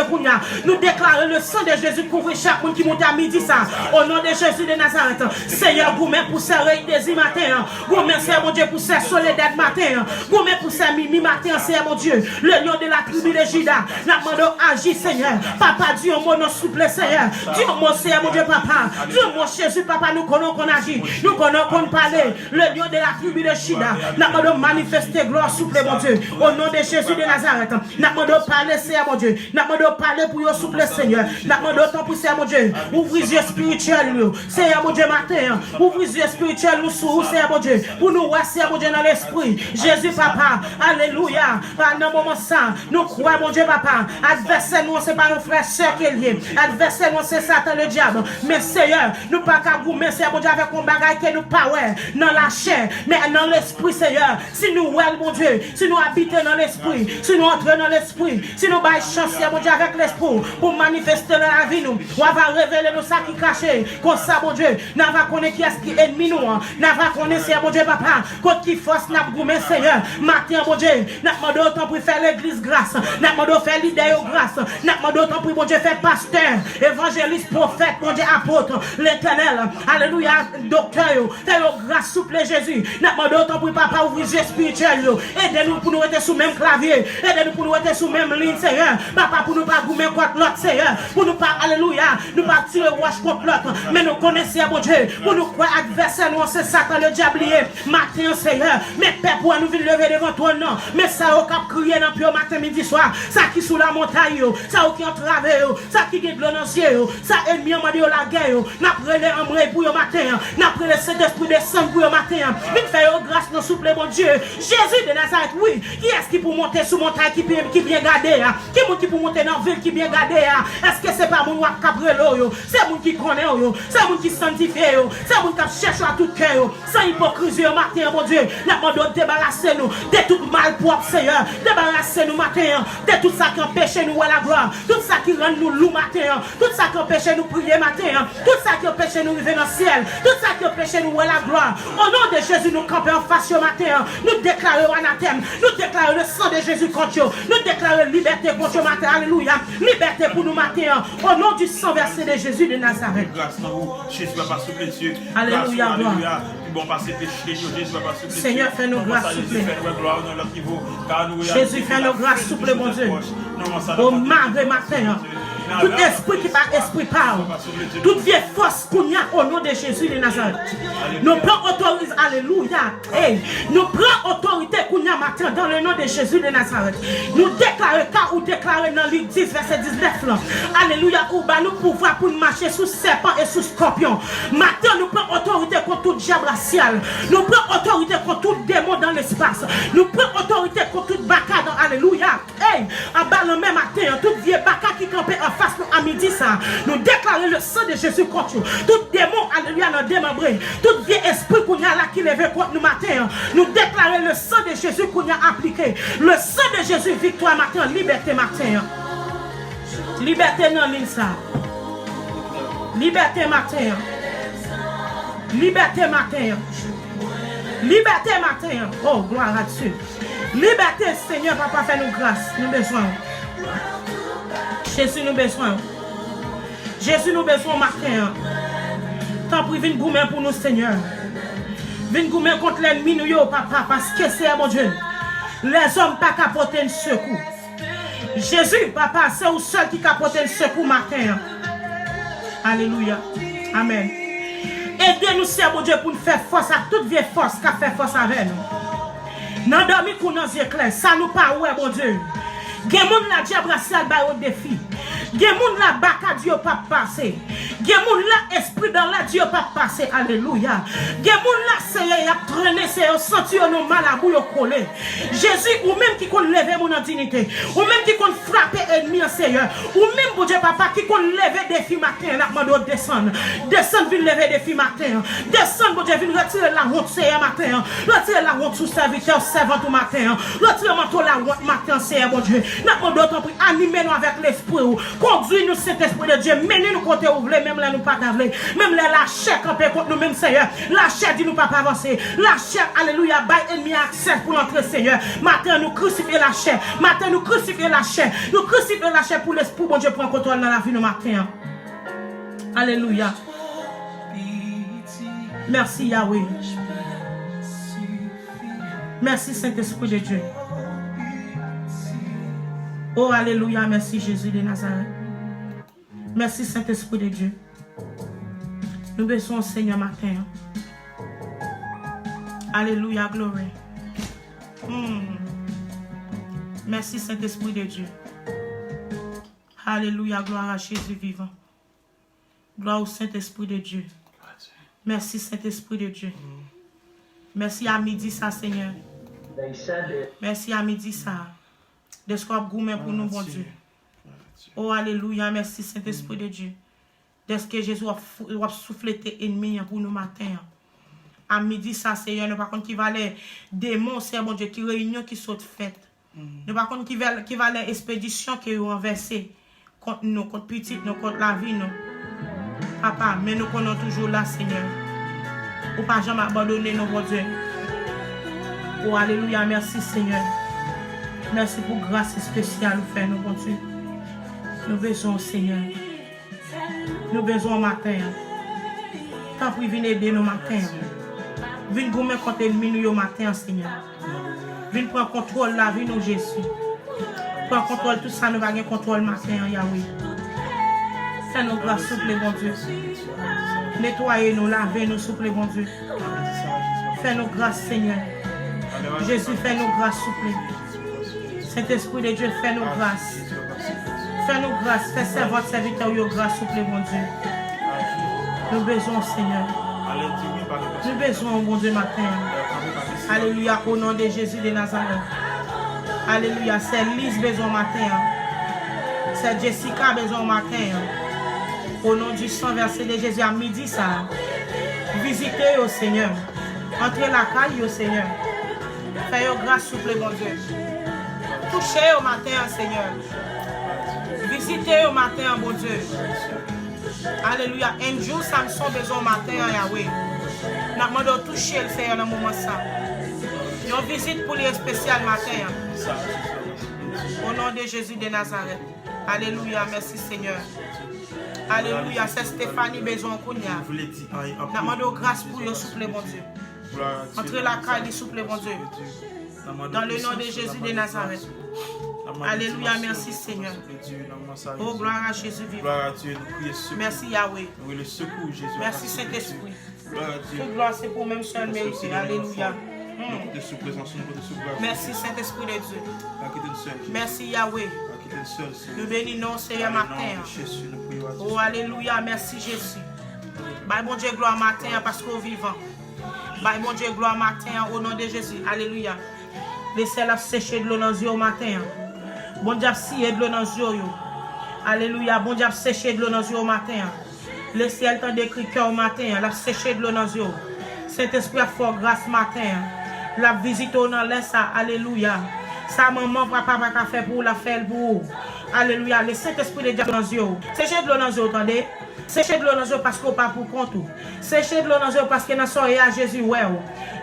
Nous déclarons le sang de Jésus couvrir chaque monde qui monte à midi ça. Au nom de Jésus de Nazareth. Seigneur, vous-même pour ces réunions matin. Vous-même, Seigneur mon Dieu, pour ces soledad matin. Vous-même pour ces mimi matin, Seigneur mon Dieu. Le lion de la tribu de Juda. Nous demandons agir, Seigneur. Papa, Dieu, mon nom souple, Seigneur. Dieu, mon Seigneur, mon Dieu, papa. Dieu, mon Jésus, papa, nous connaissons qu'on agit. Nous connaissons qu'on parle. Le lion de la tribu de Juda. Nous demandons manifester gloire souple, mon Dieu. Au nom de Jésus de Nazareth. Nous demandons parler, Seigneur, mon Dieu. Nous demandons parler pour vous souple, Seigneur. Nous demandons temps pour Seigneur, mon Dieu. Ouvrez les yeux spirituels, nous. Seigneur, mon Dieu, matin. Ouvrez les yeux spirituels, nous, sous Seigneur, mon Dieu. Pour nous voir, Seigneur, mon Dieu, dans l'esprit. Jésus, papa. Alléluia. Dans moment ça, nous croyons, mon Dieu, papa. Adversaire, nous, c'est pas nos frères, sœurs qui est lié. Adversaire, nous, c'est Satan, le diable. Mais Seigneur, nous pas qu'à goumer, Seigneur, mon Dieu, avec un bagage que nous pas ouais, dans la chair, mais dans l'esprit, Seigneur. Si nous, ouais, mon Dieu, si nous habitons dans l'esprit, si nous entrons dans l'esprit, si nous baillons chance, Seigneur, mon Dieu, avec l'esprit, pour manifester dans la vie, nous, on va révéler nos sacs qui cachés, comme ça, mon Dieu, nous va connaître qui est-ce qui est ennemi, nous, nous va connaître, Seigneur, mon Dieu, papa, contre qui force, nous goumer, Seigneur, matin, mon Dieu, nous demandons autant pour faire l'église grâce, nous demandons faire leader grâce, nous demandons autant pour, mon Dieu, faire pasteur, évangéliste, prophète, mon Dieu, apôtre, l'éternel, alléluia, docteur, faire grâce, souple Jésus, nous demandons autant pour papa ouvrir les yeux spirituels, aidez-nous pour nous être sous même clavier, aidez-nous pour nous être sous même ligne, Seigneur, papa, pour nous pas goumer contre l'autre, Seigneur, pour nous pas, alléluia, nous pas tirer roche contre l'autre, mais nous connaissons, mon Dieu, pour nous croire adversaire, nous, c'est Satan, le diable, matin, Seigneur, mais Père, pour nous venir lever devant toi, non, mais ça, au cap crier dans le matin, midi, soir, ça qui sous la montagne, ça qui entrave, ça qui est de l'annoncier, ça ennemi en mode la guerre, n'a pris les embrayés pour le matin, n'a pris le Saint-Esprit descendre pour le matin, vite faire grâce, nous souple, mon Dieu, Jésus de Nazareth, oui, qui est-ce qui peut monter sous montagne, qui bien gardé, qui peut monter dans la ville, qui bien gardé, est-ce que c'est pas mon roi cabrelo, c'est mon qui connaît, c'est mon qui sanctifie, c'est mon qui cherche à tout cœur, sans hypocrisie, matin, mon Dieu, n'a pas débarrasser nous de tout mal propre, Seigneur, débarrasser nous matin, de tout ça qui empêche nous à la gloire, tout ça qui rend nous loup matin, tout ça qui empêche nous prier matin, tout ça qui empêche nous vivre dans le ciel, tout ça qui empêche nous à la gloire. Au nom de Jésus, nous campons en face au matin, nous déclarons anathème, nous déclarons le sang de Jésus contre eux, nous déclarons liberté contre eux matin, alléluia, liberté pour nous matin, au nom du sang versé de Jésus de Nazareth. Grâce à vous, Jésus va pas souffler Dieu. Alléluia, alléluia. qui bon passer péché, Jésus va passer péché. Seigneur, fais-nous grâce, s'il te plaît. Jésus, fais-nous grâce, s'il te plaît, mon Dieu. Au malgré matin, tout esprit qui pas esprit parle, toute vieille force qu'on y a au nom de Jésus de Nazareth. Nous prenons autorité, alléluia. Hey, nous prenons autorité qu'on y a matin dans le nom de Jésus de Nazareth. Nous déclarons, car ou déclarons dans Luc 10, verset 19, là. Alléluia, ou bah nous pouvoir pour marcher sous serpent et sous scorpion. Matin, nous prenons autorité contre tout diable racial. Nous prenons autorité contre tout démon dans l'espace. Nous prenons autorité contre toute baka dans alléluia. Hey, en bas le même matin, toute vieille baka qui campait en face nous à midi ça. Nous déclarons le sang de Jésus contre nous. Tout démon, alléluia, nous démembré. Tout vieux esprit qu'on a là qui lève contre nous matin. Nous déclarons le sang de Jésus qu'on a appliqué. Le sang de Jésus, victoire matin, liberté matin. Liberté dans l'île. Liberté matin. Liberté matin. Liberté matin. Oh, gloire à Dieu. Liberté, Seigneur, papa, fais-nous grâce. Nous besoin. Jésus, nous besoin. Jésus, nous besoin matin. Tant pis, viens goumer pour nous, Seigneur. Viens goumer contre l'ennemi, nous, papa, parce que c'est mon Dieu. Les hommes pas capoter le secours. Jésus, papa, c'est vous seul qui capote le secours matin. Alléluia. Amen. Aidez-nous, Seigneur, mon Dieu, pour nous faire force à toute vieille force qui a fait force avec nous. Nous dormons pour nos éclairs. Ça nous parle, ouais, mon Dieu. Gen moun la diable racial ba au défi. Gen moun la baka Dieu pas passer. Gen moun la esprit dans la Dieu pas passer. Alléluia. Gen moun la c'est y a traîner c'est senti nos malabou yo collé. Jésus ou même qui kon lever mon dignité, ou même qui kon frapper ennemi en Seigneur, ou même bon Dieu papa qui kon lever défi matin, n'a demandé descendre. Descendre vinn lever défi matin. Descendre bon Dieu vinn retirer la honte Seigneur matin. Retirer la honte sous serviteur servant au matin. Retirer manteau la honte matin Seigneur bon Dieu. N'a demandé ton prix animez-nous avec l'esprit. Conduis-nous cet esprit de Dieu. Menez-nous côté ouvlé même là nous pas d'avler. Même là la chair campé contre nous même Seigneur. La chair dit nous pas avancer. La chair alléluia bail ennemi accès pour l'entrée Seigneur. Matin nous crucifier la chair. Matin nous crucifier la chair. Nous crucifier la chair pour l'esprit bon Dieu prend contrôle dans la vie nous matin. Alléluia. Merci Yahweh. Merci Saint-Esprit de Dieu. Oh, alléluia, merci Jésus de Nazareth. Merci Saint-Esprit de Dieu. Nous besoin Seigneur matin. Alléluia, gloire. Merci Saint-Esprit de Dieu. Alléluia, gloire à Jésus vivant. Gloire au Saint-Esprit de Dieu. Merci Saint-Esprit de Dieu. Merci à midi ça Seigneur. Merci à midi ça. De ce qu'on goûte pour nous, bon Dieu. Oh, alléluia, merci Saint-Esprit de Dieu. De ce que Jésus a soufflé tes ennemis pour nous matin. À midi, ça, Seigneur, nous par contre qui va les démons, c'est bon Dieu, qui réunion qui sont faites. Nous par contre qui va les expéditions qui ont renversé contre nous, contre petit, nous, contre la vie, nous. Papa, mais nous connaissons toujours là, Seigneur. Ou pas jamais abandonner nous, bon Dieu. Oh, alléluia, merci Seigneur. Merci pour grâce spéciale nous faire, nous, bon Dieu. Nous besoin, Seigneur. Nous besoin matin. Tant pis, venez aider nos matins. Venez gommer contre l'ennemi nous matin, Seigneur. Venez prendre contrôle la vie, nous, Jésus. Prends contrôle tout ça, nous allons contrôle matin, Yahweh. Fais-nous grâce, souple, bon Dieu. Nettoyez-nous, lavez-nous, souple, bon Dieu. Fais-nous grâce, Seigneur. Jésus, fais-nous grâce, souple. Saint-Esprit de Dieu, fais-nous grâce. Fais-nous grâce. Fais servir serviteur, grâce, souple, mon Dieu. Nous besoin, Seigneur. Nous besoin, mon Dieu, matin. Alléluia, au nom de Jésus de Nazareth. Alléluia, c'est Lise besoin matin. C'est Jessica besoin matin. Au nom du sang versé de Jésus à midi, ça. Visitez au Seigneur. Entrez la caille au Seigneur. Faites grâce, souple, mon Dieu. Touchez au matin, Seigneur. Visitez au matin, mon Dieu. Alléluia. Un jour, Samson besoin au matin, Yahweh. Nous demandons toucher le Seigneur dans le moment ça. Une visite pour les spéciales matin. Au nom de Jésus de Nazareth. Alléluia, merci Seigneur. Alléluia, c'est Stéphanie besoin qu'on y a. Nous demandons grâce pour vous, souple, mon Dieu. Entre la caille, souple, mon Dieu. Dans le nom de Jésus de Nazareth. Alléluia, merci Seigneur. Oh, gloire à Jésus vivant. Merci Yahweh. Merci Saint-Esprit. Toute gloire, c'est pour même seul mérité. Alléluia. Merci Saint-Esprit de Dieu. Merci Yahweh. Nous bénissons Seigneur matin. Oh, alléluia, merci Jésus. Bye bon Dieu, gloire matin parce qu'on est vivant. Bye bon Dieu, gloire matin au nom de Jésus. Alléluia. Laissez-la sécher de l'eau dans les yeux au matin. Bon Dieu, scier de l'eau dans les yeux. Alléluia. Bon Dieu, sécher de l'eau dans les yeux au matin. Laissez-elle t'en décrire cœur au matin. La sécher de l'eau dans les yeux. Saint-Esprit a fort grâce matin. La visite au dans l'est. Alléluia. Sa maman, papa, va faire pour la faire pour. Alléluia. Le Saint-Esprit de Dieu dans les yeux. Sécher de l'eau dans les yeux, attendez. Séchez de l'eau dans les yeux parce qu'on pas pour compte. Séchez de l'eau dans les yeux parce que dans son à Jésus, ouais.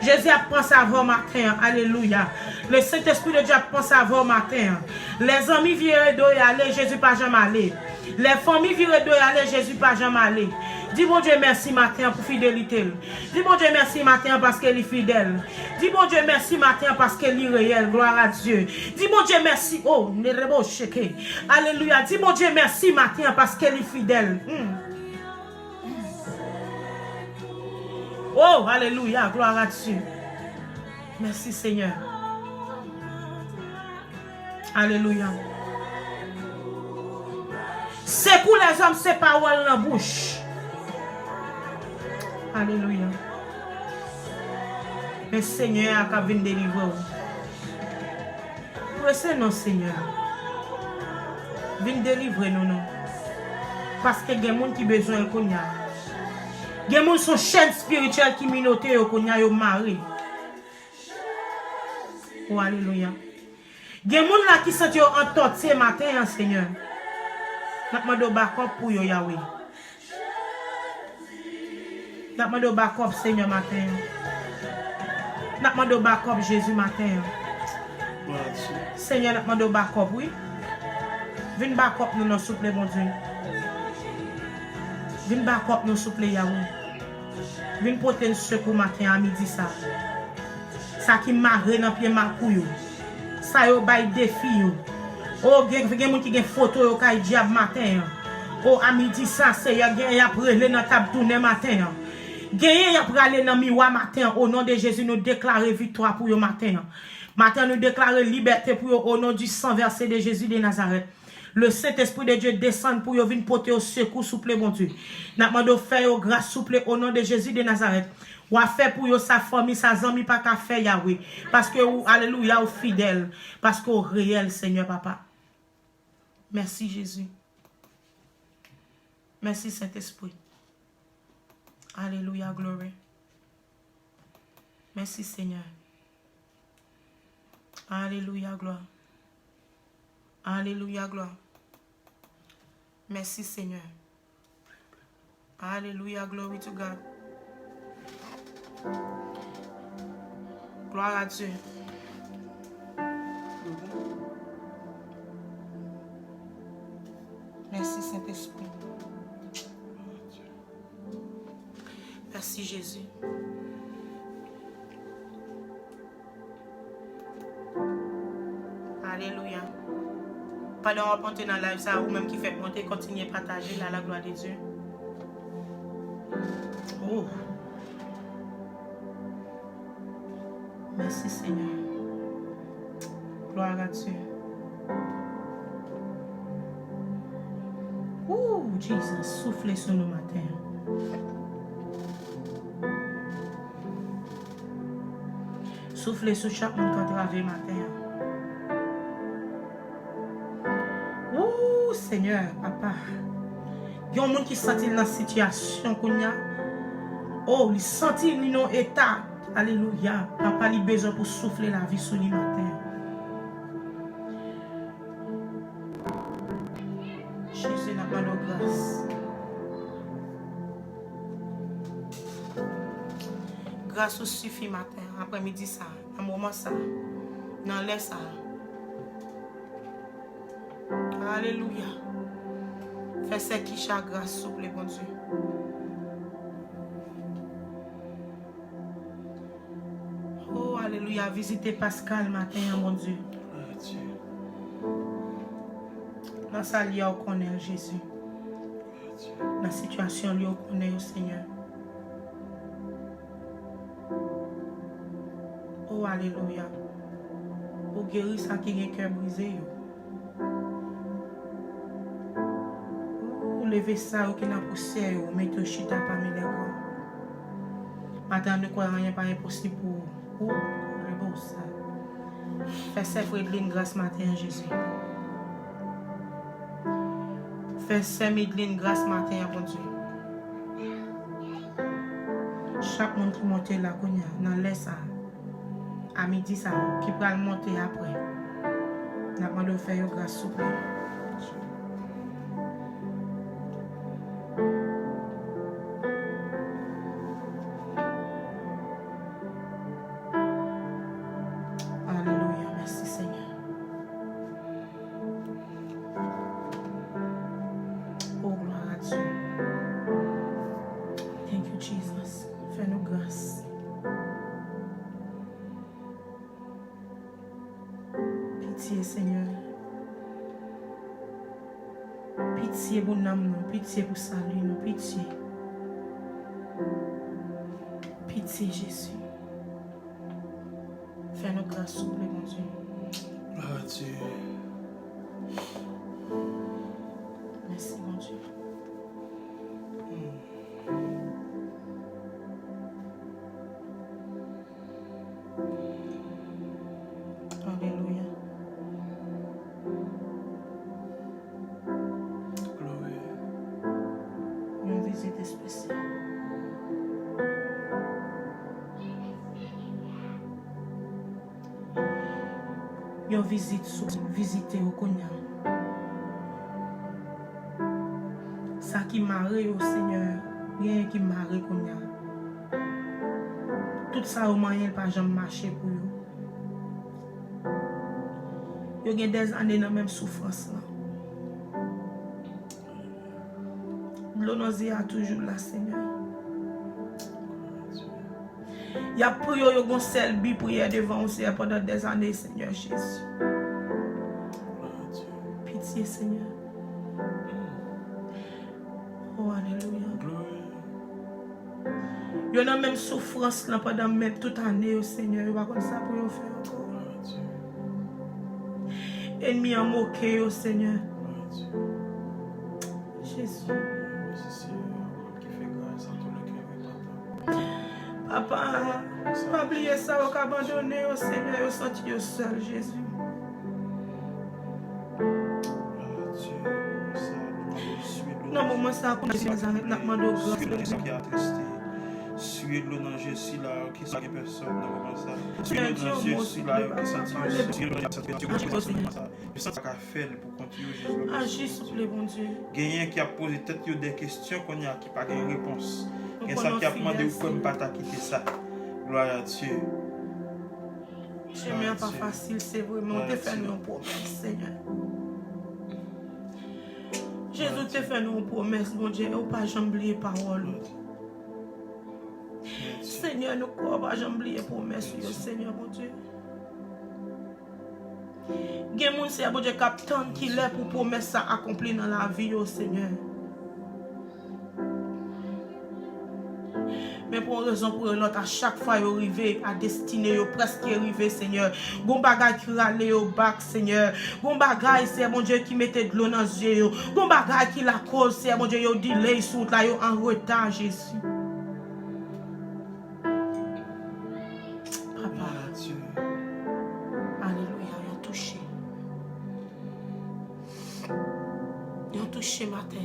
Jésus a pensé à vous matin. Alléluia. Le Saint-Esprit de Dieu a pensé à vous matin. Les amis virent d'où aller, Jésus pas jamais aller. Les familles virent d'où aller, Jésus pas jamais aller. Dis bon Dieu merci matin pour fidélité. Dis bon Dieu merci matin parce qu'elle est fidèle. Dis bon Dieu merci matin parce qu'elle est réelle. Gloire à Dieu. Dis bon Dieu merci. Oh, nerebo cheke. Alléluia. Dis bon Dieu merci matin parce qu'elle est fidèle. Oh, alléluia. Gloire à Dieu. Merci Seigneur. Alléluia. C'est pour les hommes, c'est paroles dans la bouche. Alléluia. Le Seigneur a venir délivrer. Pressez non, Seigneur. Viens délivrer nous, non. Parce que il y a des gens qui ont besoin de nous. Il y a des gens qui sont chaînes spirituelles qui minotent au mari. Oh, alléluia. Il y a des gens qui sont en tort ce matin, Seigneur. Nous demandons backup pour Yahweh. Nous demandons backup, Seigneur, matin. Nous demandons backup, Jésus, matin. Seigneur, nous demandons backup, oui. Viens backup nous, nous souple, mon Dieu. Viens backup nous, souple, Yahweh. Viens porter le secours matin à midi, ça. Ça qui marre dans le pied, ma couille. Ça, yo, bail défi, yo. Oh, il y a des gens qui ont photo au diable matin. Oh, à midi, ça, c'est y a après dans table tourner matin. Gagné après aller dans miroir matin au nom de Jésus nous déclarer victoire pour le matin. Matin nous déclarer liberté pour eux, au nom du sang versé de Jésus de Nazareth. Le Saint-Esprit de Dieu descend pour eux, venir porter au secours souple mon Dieu. N'a demandé faire grâce souple au nom de Jésus de Nazareth. Ou a fait pour eux sa famille, sa amis pas qu'à faire Yahweh parce que alléluia ou fidèle parce qu'au réel Seigneur papa. Merci Jésus. Merci Saint-Esprit. Alléluia, gloire. Merci Seigneur. Alléluia, gloire. Alléluia, gloire. Merci Seigneur. Alléluia, glory to God. Gloire à Dieu. Merci Saint-Esprit. Merci Jésus. Alléluia. Pendant qu'on va monter dans la live, ça, ou même qui fait monter, continuez à partager la gloire de Dieu. Oh. Merci Seigneur. Gloire à Dieu. Oh, Jesus, soufflez sur nous matin. Soufflez sur chaque monde qui travaille matin. Oh, Seigneur, papa. Il y a des gens qui sont dans la situation qu'on a. Oh, ils sentent dans l'état. Alléluia. Papa, il a besoin pour souffler la vie sur lui matin. Jésus n'a pas de grâce. Grâce au suffit matin, après-midi ça, dans moment ça, dans l'air ça. Alléluia. Fais ce qui chaque grâce, s'il vous plaît, bon Dieu. Oh, alléluia. Visitez Pascal matin, mon Dieu. Dans sa vie, on connaît Jésus. Dans la situation, on connaît le Seigneur. Oh, alléluia. Pour guérir ça qui est cœur brisé. Pour lever ça qui n'a poussé, mettre le chita parmi les grands. Madame, ne croit rien pas impossible pour vous. Oh, le beau ça. Fais ça pour Edline grâce matin, Jésus. Fais ça, Edline grâce matin, bon Dieu. Chaque monde qui monte là, dans l'air, à midi, ça, qui va monter après. N'a pas de faire grâce, s'il vous plaît. Alléluia, merci Seigneur. Oh, gloire à Dieu. Thank you, Jesus. Fais-nous grâce. Pitié, Seigneur. Pitié pour nous, pitié pour salut, nous, pitié. Pitié, Jésus. Fais-nous grâce, s'il vous plaît, mon Dieu. Ah, Dieu. Merci, mon Dieu. Alléluia. Gloire. Une visite spéciale. Une visite au Konya. Ça qui m'arrête au Seigneur, rien qui m'arrête Konya. Tout ça au moyen pas jamais marcher pour vous. Vous avez des années dans la même souffrance. L'onazie a toujours là, Seigneur. Il y a pour vous une seule bi prière devant vous pendant des années, Seigneur Jésus. Pitié, Seigneur. Oh, alléluia. Il y a la même souffrance là pendant même toute année, Seigneur. Vous comme ça pour vous faire encore. Ennemi a moqué, au Seigneur. Jésus. Papa, pas oublier ça, vous abandonner au Seigneur, vous sentir seul, Jésus. Non, moment ça, comme je disais, nous demandons grâce. Suez de l'eau dans Jésus là, qui sont les personnes dans le moment ça. Suez de l'eau dans Jésus là, qui sont je sens qu'à faire pour continuer Jésus. Agis, s'il vous plaît, bon Dieu. Quelqu'un qui a posé peut-être des questions qu'on a qui n'a pas de réponse. Quelqu'un qui a demandé pourquoi ne pas quitter ça. Gloire à Dieu. C'est même pas facile, c'est vraiment. On te fait une promesse, Seigneur. Jésus te fait une promesse, mon Dieu, et on pas jamais oublier parole. Seigneur, nous ne pas jamais oublier promesse, Seigneur, mon Dieu. Il y a des gens qui captent qui est pour promesse ça accomplir dans la vie, Seigneur. Mais pour une raison pour l'autre, à chaque fois, ils arrivent à destinée, ils presque arrivés, Seigneur. Bon bagay qui râle au bac, Seigneur. Bon bagay, c'est mon Dieu qui mettait de l'eau dans les yeux. Bon bagay qui la cause, c'est mon Dieu, ils delay sur là, ils en retard, Jésus. Papa. Alléluia, ils ont touché. Ils ont touché ma terre.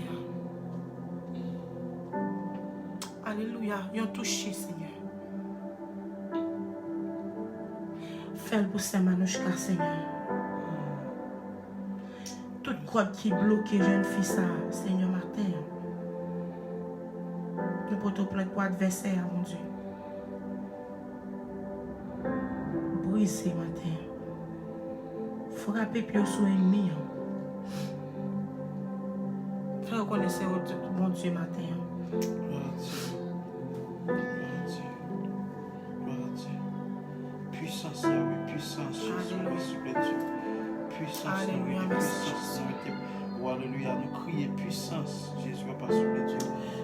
Alléluia, ils ont touché, Seigneur. Fais-le pour ces manouchkas, Seigneur. Toute corde qui bloque jeune fille, ça, Seigneur, matin. Nous pouvons plein pour adversaire, mon Dieu. Briser, matin. Frapper puis sur ennemi. Fais reconnaître mon Dieu matin. Gloire à Dieu. Gloire à Dieu. Gloire à Dieu. Puissance, Yahweh, puissance, Jésus, s'il vous plaît, Dieu. Puissance, Alléluia, Yahweh, merci, puissance, Yahweh. Oh, alléluia, nous crions puissance, Jésus, Papa, s'il vous plaît, Dieu.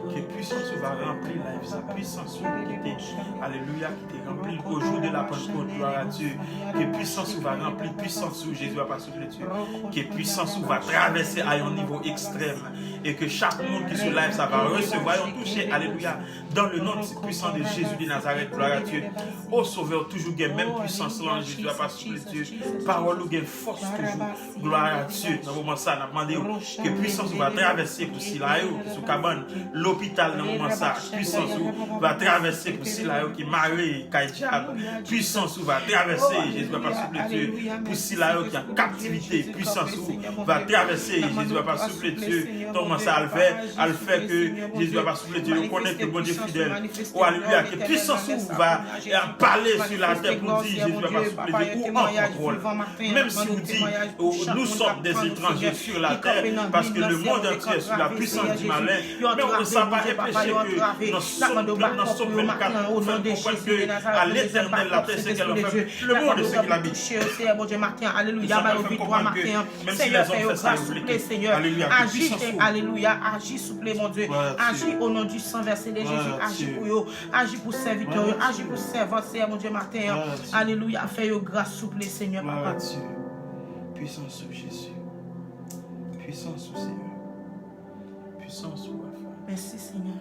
Que puissance va remplir la vie, sa puissance qui était, alléluia, qui était remplie au jour de la Pentecôte, gloire à Dieu. Que puissance va remplir, puissance où Jésus va pas souffler Dieu. Que puissance va traverser à un niveau extrême. Et que chaque monde qui se lève, ça va recevoir et toucher, alléluia, dans le nom puissant de Jésus de Nazareth, gloire à Dieu. Ô Sauveur, toujours gain même puissance là, Jésus va pas souffler Dieu. Parole ou gain force toujours, gloire à Dieu. Dans le moment ça, on a demandé que puissance va traverser pour Silayo, sous cabane, l'hôpital dans le moment ça, puissance va traverser pour Silayo qui marie, Kaïdjab, puissance va traverser, Jésus va pas souffler Dieu, pour Silayo qui est en captivité, puissance va traverser, Jésus va pas souffler Dieu, comment ça elle fait que Jésus va pas souffler Dieu, on connaît que bon Dieu fidèle, oh alléluia, que puissance va parler sur la terre pour dire Jésus va pas souffler Dieu, ou en contrôle, même si vous dites, nous sommes des étrangers sur la terre, parce que le monde entier est sous la puissance du malin, mais on ne sait pas empêcher que dans son 24, on fait comprendre que à l'éternel, la terre, c'est qu'elle a fait, le monde, c'est qu'il habite. Alléluia, Seigneur, fais grâce, s'il vous plaît, Seigneur. Agis, alléluia, agis, s'il vous plaît, mon Dieu. Agis au nom du sang versé de Jésus. Agis pour eux, agis pour serviteur, agis pour servant, Seigneur, mon Dieu, matin. Alléluia, fais grâce, s'il vous plaît, Seigneur, papa. Puissance sur Jésus. Puissance sur Seigneur. Puissance sur la femme. Merci, Seigneur.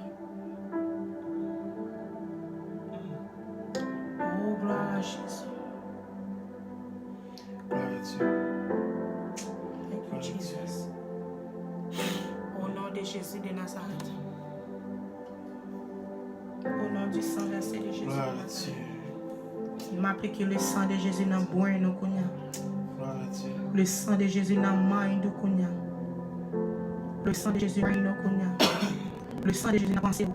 Oh, gloire à Jésus. Gloire à Dieu. Thank you, Jesus. Au nom de Jésus de Nazareth. Au nom du sang versé de Jésus. Gloire à Dieu. Il m'appelle que le sang de Jésus n'a boin nous connaît. Gloire à Dieu. Le sang de Jésus n'a main nous connaît. Le sang de Jésus n'a nous connaît. Le sang de Jésus n'a pensé.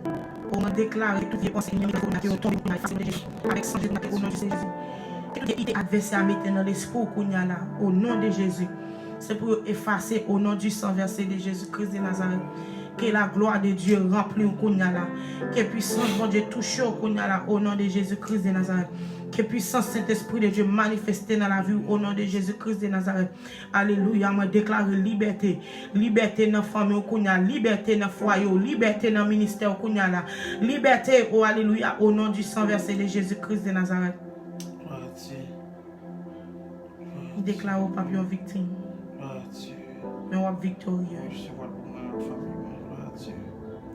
On a déclaré tout les pensées qui ont tombé avec sang de Jésus au nom de Jésus. Tout les idées adversaires à mettre dans l'esprit là au nom de Jésus. C'est pour effacer au nom du sang versé de Jésus-Christ de Nazareth. Que la gloire de Dieu remplit au Kounyala. Que puissance de Dieu touche au Kounyala au nom de Jésus-Christ de Nazareth. Que puissance Saint-Esprit de Dieu manifeste dans la vie au nom de Jésus-Christ de Nazareth. Alléluia. Moi déclare liberté. Liberté dans la famille au Kounyala. Liberté dans le foyer. Liberté dans le ministère au Kounyala. Liberté, oh alléluia, au nom du sang versé de Jésus-Christ de Nazareth. Déclare au papillon victime. Mais on est victorieux.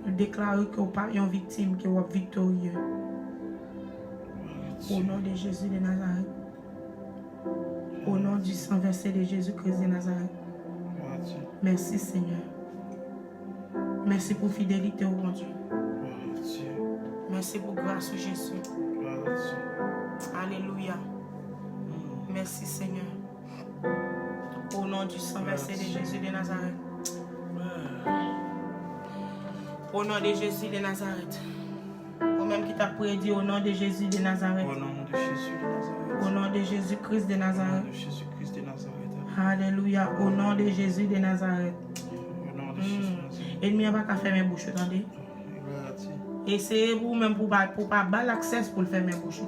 Déclare que vous pas une victime, que vous êtes victorieux. Au nom de Jésus de Nazareth. Au nom du sang versé de Jésus-Christ de Nazareth. Merci Seigneur. Merci pour fidélité au bon Dieu. Merci pour grâce au Jésus. Alléluia. Merci Seigneur. Au nom du sang versé de Jésus de Nazareth. Au nom de Jésus de Nazareth. Au même qui t'a prédit au nom de Jésus de Nazareth. Au nom de Jésus de Nazareth. Au nom de Jésus-Christ de Nazareth. Au nom de Jésus-Christ de Nazareth. Alléluia. Au nom de Jésus de Nazareth. Au nom de Jésus de Nazareth. Et il n'y a pas qu'à faire mes bouches, attendez. Et c'est vous-même pour pas battre l'accès pour le faire mes bouches.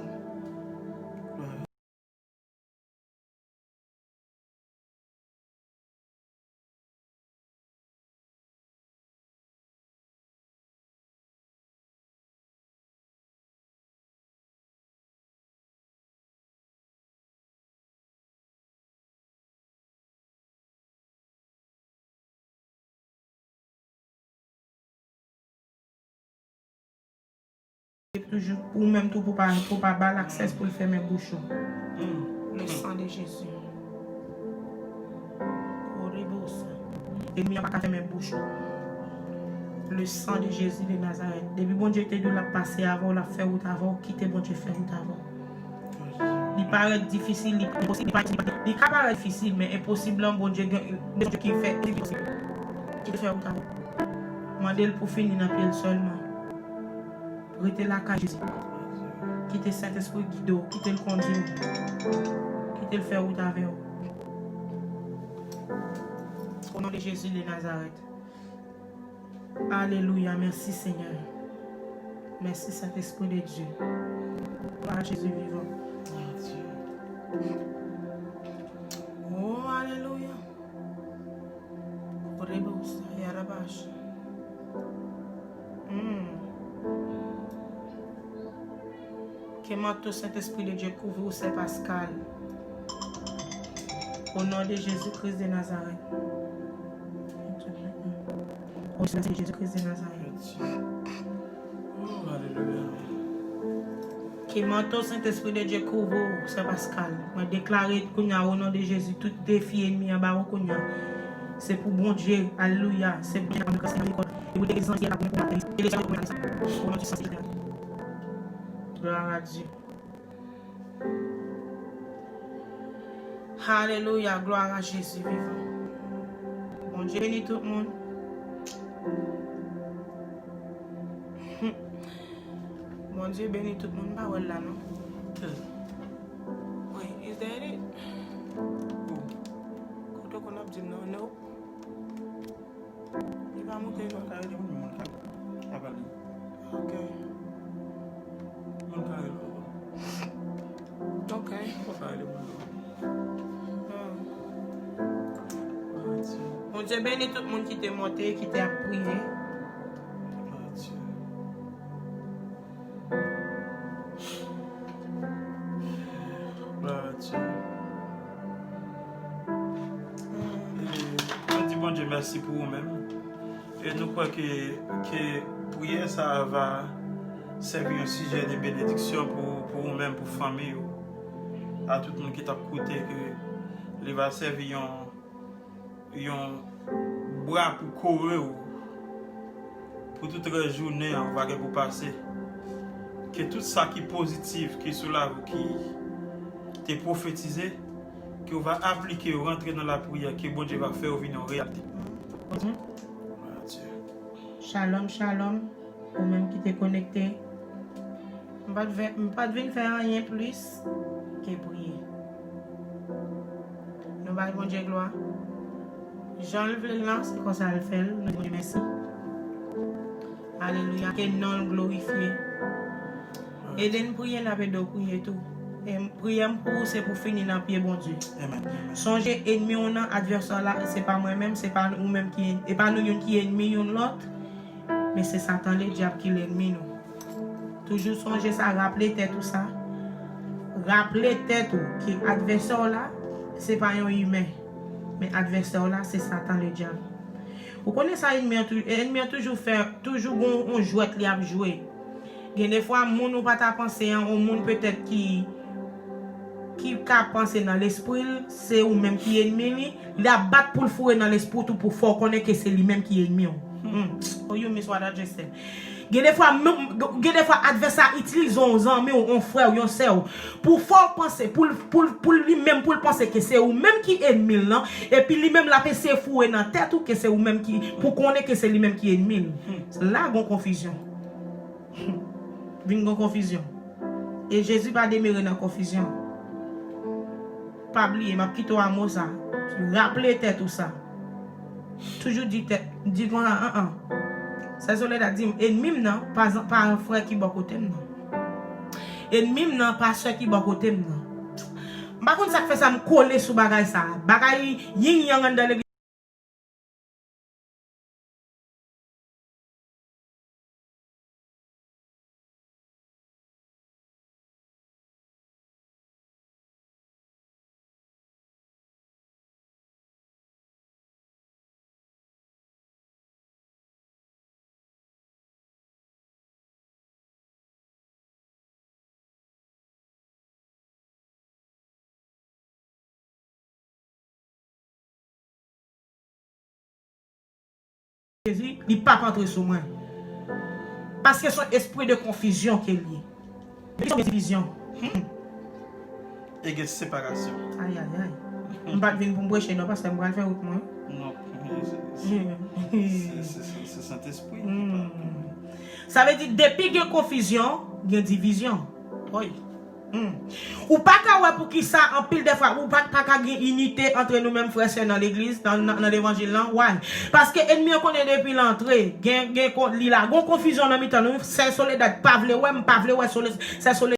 Toujours ou même tout pour pas battre l'accès pour le faire mes bouches. Le sang de Jésus. Et il n'y a pas qu'à faire mes bouches. Le sang de Jésus de Nazareth. Depuis bon Dieu était de la passer avant, la faire ou avant, quitter bon Dieu faire ou avant. Il paraît difficile, il paraît difficile, mais impossible, bon Dieu qui fait impossible. Qui fait ou avant. Mandez-le pour finir dans le pied seulement. Restez là, Jésus. Quittez Saint-Esprit guido, quittez le conduit, quittez le faire route avec vous. Au nom de Jésus de Nazareth. Alléluia. Merci Seigneur. Merci Saint-Esprit de Dieu. Gloire à Jésus vivant. Oh, alléluia. Rebus, Yarabash. Que manteau Saint-Esprit de Dieu couvre vous, c'est Pascal. Au nom de Jésus-Christ de Nazareth. Au nom de Jésus-Christ de Nazareth. Oh, alléluia. Que manteau Saint-Esprit de Dieu couvre vous, c'est Pascal. Je déclare au nom de Jésus tout défi ennemi en bas. C'est pour bon Dieu. Alléluia. C'est bien pour vous gloire à Dieu. Alléluia. Gloire à Jésus vivant. Bon Dieu bénit tout le monde. Bon Dieu bénit tout le monde. Pas là, non? Wait, is that it? Koto qu'on a dit non, non. Il va monter dans le carré. Ok. Ok. Bon Dieu bénit tout le monde qui t'est monté, qui t'a prié. Bon Dieu, merci pour vous-même. Et nous croyons que prière, ça va servir un sujet de bénédiction pour vous-même, pour la famille, à tout le monde qui t'a écouté, que il va servir un bras pour courir, pour toute la journée, on va pour passer. Que tout ça qui est positif, qui est sous la qui est prophétisé, que vous va appliquer, rentrer dans la prière, que bon Dieu va faire venir en réalité. Shalom, shalom, ou même qui t'est connecté. Je ne pas venir faire rien plus que prier. Nous allons bon Dieu gloire. J'enlève le lance, c'est comme ça le fait. Nous disons merci. Alléluia, que non glorifié. Et de nous prier, nous avons prier tout. Et prier pour c'est pour finir dans le pied bon Dieu. Amen. Songez ennemi on a adversaire là, c'est pas moi-même, c'est pas nous même qui et pas nous qui ennemi l'autre, mais c'est Satan le diable qui l'ennemi nous. Toujours songez ça, rappeler tête tout ça. Rappeler tête que adversaire là, c'est pas un humain, mais adversaire là, c'est Satan le diable. Vous connaissez ça, ennemi a toujours fait toujours on jouet li a jouer. Des fois moun ou pas ta penser un monde peut-être qui a pensé dans l'esprit, c'est ou même qui est ennemi, il a battu pour le fouet dans l'esprit pour faire connaître que c'est lui-même qui est ennemi. Oh, you miss what I just said. Des fois adversaire utilise on amis ou on frère ou on sœur pour faire penser pour lui-même pour penser que c'est ou même qui est ennemi là et puis lui-même la penser fouet dans tête ou que c'est ou même qui pour connaître que c'est lui-même qui est ennemi. Là gon confusion. Vin gon confusion. Et Jésus pas demeurer dans confusion. Pas oublier, m'a quitté à moi ça. Rappeler tête tout ça. Toujours dit moi ça Soledad dit ennemi non pas un frère qui bon côté non. Ennemi non pas soeur qui bon côté non. Par contre ça fait ça me coller sous bagay ça. Bagay yin yang dans l'église. Il n'est pas rentré sur moi. Parce que son esprit de confusion qui est lié. Son division. Et séparation. Aïe, aïe, aïe. Je ne vais pas venir pour me brûcher, non, parce que je vais faire autre moi. Non, c'est Saint-Esprit. Ça veut dire, depuis qu'il y a confusion, il y a division. Oui. Ou pas qu'à pour qui ça en pile des fois ou pas qu'à unité entre nous mêmes frères dans l'église dans l'évangile là ouais parce que ennemi connaît depuis l'entrée gain li la gon confusion dans mitan nous c'est soledad pas vle ouais pas vle ouais c'est soledad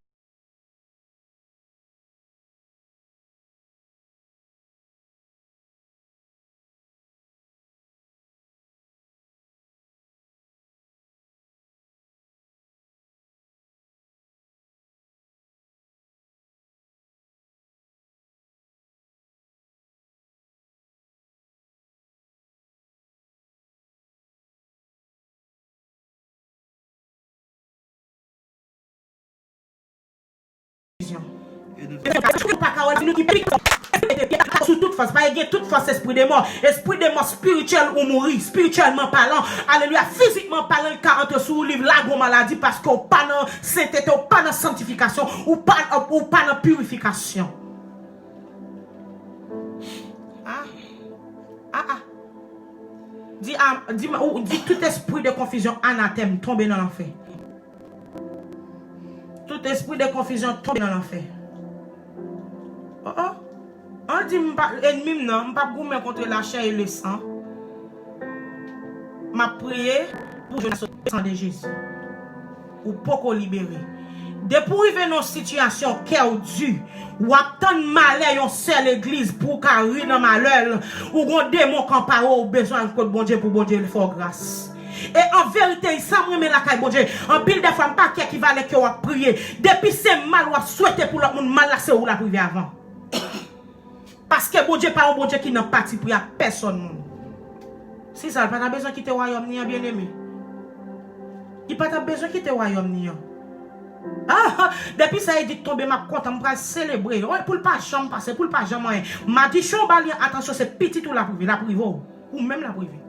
sous toute force, pas y toute force esprit de mort spirituel ou mourir, spirituellement parlant, alléluia, physiquement parlant, le cas entre sous livre la gros maladie parce qu'on pas dans sainteté, ou pas dans sanctification, ou pas dans purification. Dis tout esprit de confusion anathème tombe dans l'enfer. Tout esprit de confusion tombe dans l'enfer. On dit ennemi non, pas goûter contre la chair et le sang. M'a prié pour le sang de Jésus. Ou pour qu'on libérer. Depuis arriver dans une situation qui est dure, ou attendre malheur, on sert l'église pour carrer dans malheur, ou on démon quand parole au besoin de bon Dieu pour bon Dieu le faire grâce. Et en vérité, ça me met la caille bon Dieu. En pile de fois, pas qui valait que on prier. Depuis c'est mal ou souhaiter pour l'autre monde mal là c'est ou la prier avant. Parce que bon Dieu pas un bon Dieu qui n'a pas parti pour y a personne. Si ça pas besoin quitter royaume ni bien aimé. Il pas besoin quitter royaume ni. Depuis ça il dit tomber ma content pour célébrer. Pour le pas jamais passer, pour le pas jamais. M'a dit chambalier attention c'est petit ou la privé ou même la privé.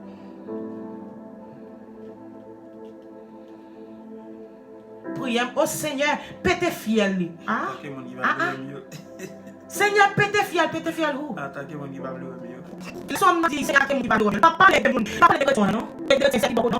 Prière au Seigneur, pété fiel. Seigneur, pété fiel où? Attaquez mon gars bleu mieux. Ils sont dit c'est attaquer mon gars bleu. Pas parler de monde, pas parler de toi non.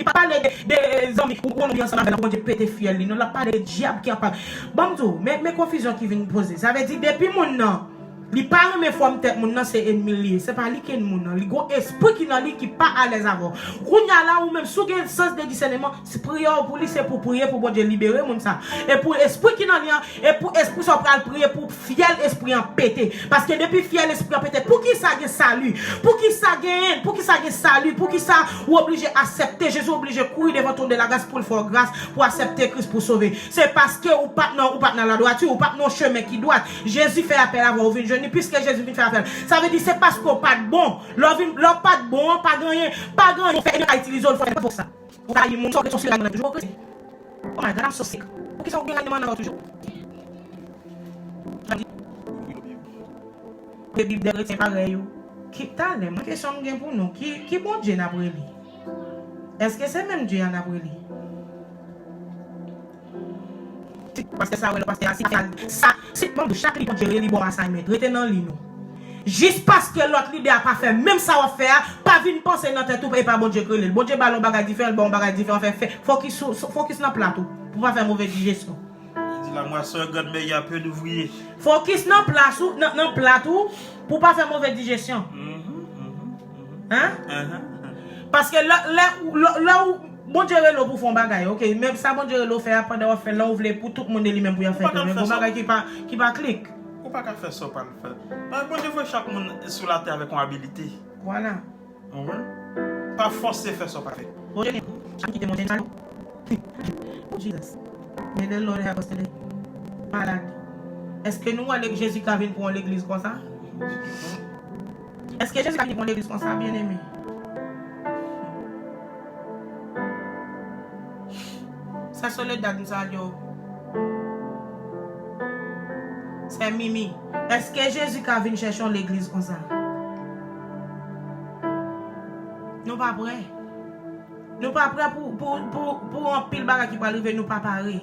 Pas parler des hommes ou on vient ensemble avec le pété fiel. Non, la pas de diable qui a pas. Bon tout, mais confusion qui vient poser. Ça veut dire depuis mon nom li pas me forme tête mon nan c'est ennemi c'est pas li ken mon nan li go esprit qui nan li qui pas à l'aise avant kounya là ou même sous gen sens de discernement c'est prière pour lui c'est pour prier pour bon Dieu libérer mon ça et pour esprit qui nan li et pour esprit ça pral prier pour fiel esprit en pété parce que depuis fiel esprit en pété pour qui ça gen salut pour qui ça gen salut pour qui ça ou obligé accepter Jésus obligé courir devant ton de la grâce pour le faire grâce pour accepter Christ pour sauver c'est parce que ou pas dans la droiture ou pas dans chemin qui doit Jésus fait appel à vous puisque Jésus vient faire appel. Ça veut dire c'est parce qu'on pas de bon. L'on pas de bon, pas gagné, fait à utiliser le pour ça. Vous voyez mon sort de sur la toujours. Oh my God, I'm so sick. Pour qui ça vous gagne maintenant toujours. Les Bibles des chrétiens pareil. Qui t'a l'air, ma question gagne pour nous. Qui bon Dieu n'a pas lui? Est-ce que c'est même Dieu n'a pas lui? Parce que ça c'est bon de chaque livre Dieu li bon assignment retenant li nous juste parce que l'autre leader a pas fait même ça va faire pas vinn penser dans tête tout et pas bon Dieu que le bon Dieu ballon bagage différent bon bagage différent fait focus dans plateau pour pas faire mauvaise digestion dit la moisson God mais il y a peu d'ouvriers focus dans plateau pour pas faire mauvaise digestion parce que là où bon Dieu là pour faire bagage OK même ça bon Dieu là faire pendant faire là ouvrir pour tout le monde lui-même pour faire mais bon bagage qui pas clic ou pas qu'à faire ça pas le faire mais bon Dieu veut chaque monde sur la terre avec une habilité voilà pas forcer faire ça pas fait bon Dieu qui monter ça oh Jesus mais le Lord help us today malade est-ce que nous avec Jésus qui vient pour l'église comme ça est-ce que Jésus qui vient pour l'église comme ça bien aimé ça soledad nous a dit c'est Mimi est-ce que Jésus qui vient chercher l'église comme ça nous pas prêts pour un pile bagage qui va arriver nous pas parés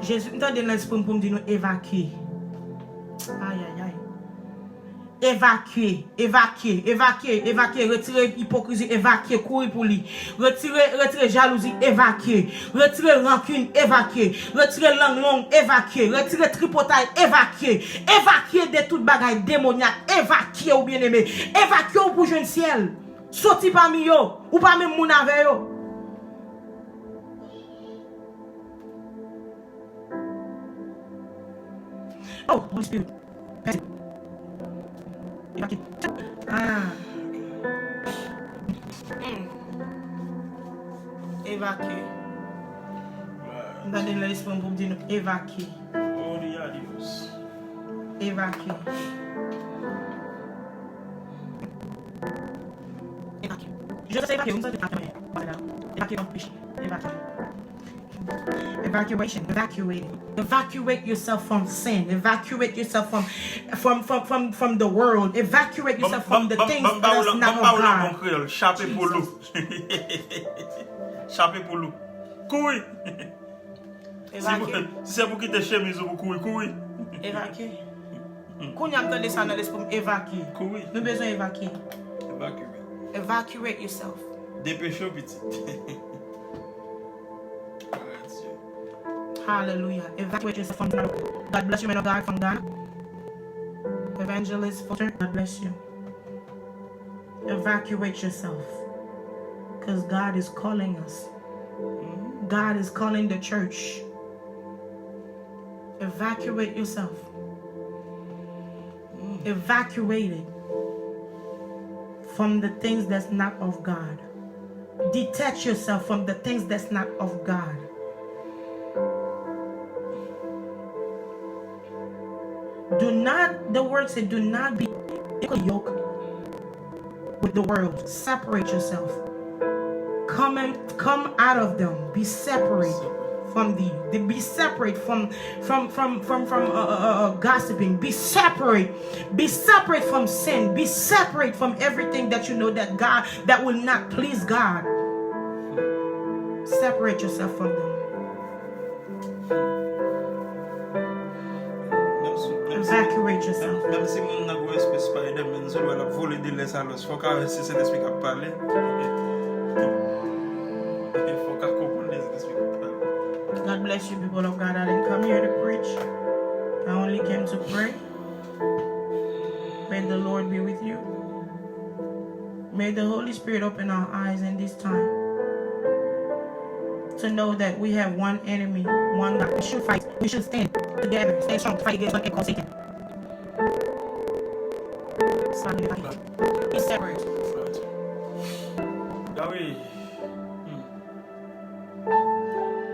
Jésus nous donne l'esprit pour nous dire nous évacuer aïe évacuer, retirer hypocrisie, évacuer, courir pour lui, retirer jalousie, évacuer, retirer rancune, évacuer, retirer langue longue, évacuer, retirer tripotage, évacuer de toute bagaille démoniaque, évacuer ou bien aimé, évacuer pour jeune ciel, sorti parmi yo, ou pas même moun avec yo. Oh, Holy Spirit. Évacuer. Dans l'esprit pour dire évacuer. Évacuer. Je sais évacuer, vous savez voilà. Évacuer votre péché. Évacuer. Evacuation, evacuate yourself from sin, evacuate yourself from the world, evacuate yourself from the things that's not of God. Chapé pour loup. Chapé pour loup. Courir. Si c'est pour quitter chemise ou pour courir. Évacuer. Quand on entend ça dans l'esprit, évacuer. Courir. Nous besoin d'évacuer. Évacuer. Evacuate yourself. Dépêchez au petit. Hallelujah. Evacuate yourself from God. God bless you, man of God, from God. Evangelist Foster, God bless you. Evacuate yourself. Because God is calling us. God is calling the church. Evacuate yourself. Evacuate it from the things that's not of God. Detach yourself from the things that's not of God. Do not, the word said, do not be yoked with the world. Separate yourself. Come out of them. Be separate from be separate from gossiping. Be separate from sin. Be separate from everything that you know that will not please God. Separate yourself from them. Evacuate yourself. Même si mon n'a pas espèce par les mêmes, je dois la voler de laisser à l'os. Faut qu'à si c'est l'esprit qui parle. Il faut qu'à comprendre l'esprit qui parle. God bless you, people of God. I didn't come here to preach. I only came to pray. May the Lord be with you. May the Holy Spirit open our eyes in this time to know that we have one enemy, one God. We should fight. We should stand together, stay strong to fight against what they call Satan. He's separate.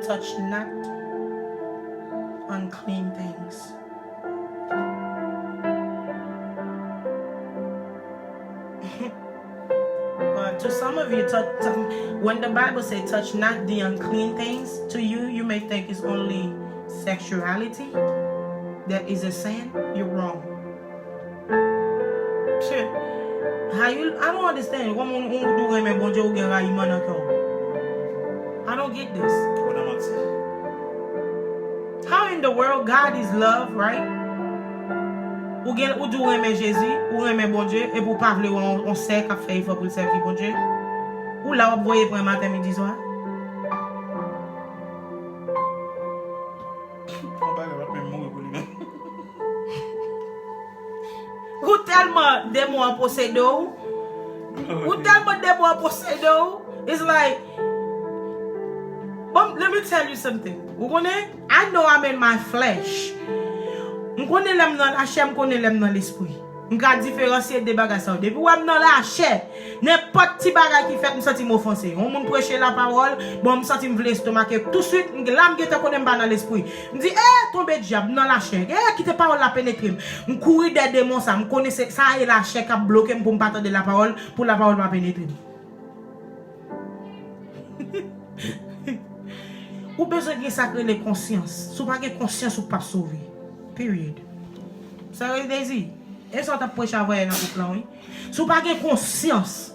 Touch not unclean things. To some of you, when the Bible says touch not the unclean things, to you, you may think it's only sexuality that is a sin. You're wrong. I don't understand. I don't get this. How in the world God is love, right? Ou do aimer Jésus, ou aimer bon Dieu, et pour pas vouloir on sait qu'a fait il faut pour servir bon Dieu. Ou là on voyez pour un matin midi soir. Ou tellement des mots en posséder ou tellement des mots en posséder. It's like, let me tell you something. I know I'm in my flesh. Je connais l'homme dans la chair, je connais l'homme dans l'esprit. Je peux différencier des bagages. Depuis que je suis dans la chair, n'importe petit bagage qui fait me sentir m'offenser. On me prêche la parole, bon me sentir me l'estomac. Tout de suite, l'âme qui te connaît pas dans l'esprit. Je dis, tombe diable dans la chair. Qui te parole la pénétrer. Je courir des démons, ça me connaît ça et la chair qui a bloqué pour me pas de la parole, pour la parole pas pénétrer. Ou besoin de sacrer les consciences. Si vous n'avez pas conscience, vous ne pouvez pas sauver. Period. Ça veut dire, et ça t'a prêché à voir dans le plan. Si vous n'avez pas conscience,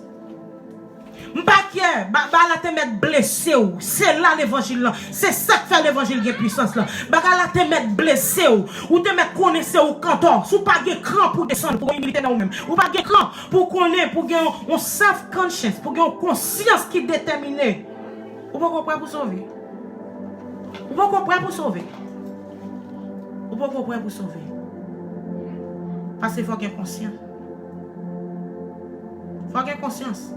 M'paquier, la te mettre blessé ou. C'est là l'évangile là. C'est ça qui fait l'évangile qui puissance là. La te mettre blessé ou te mettre connaissé ou canton. Sou pas gen cran pour descendre pour humilité dans vous-même. Ou pas gen cran pour connaître pour gagner on self conscience, pour gagner conscience qui déterminée. Ou pas comprendre pour sauver. Ou pas comprendre pour sauver. Ou pas comprendre pour sauver. Parce qu'il faut qu'il y ait conscience. Il faut qu'il y ait conscience.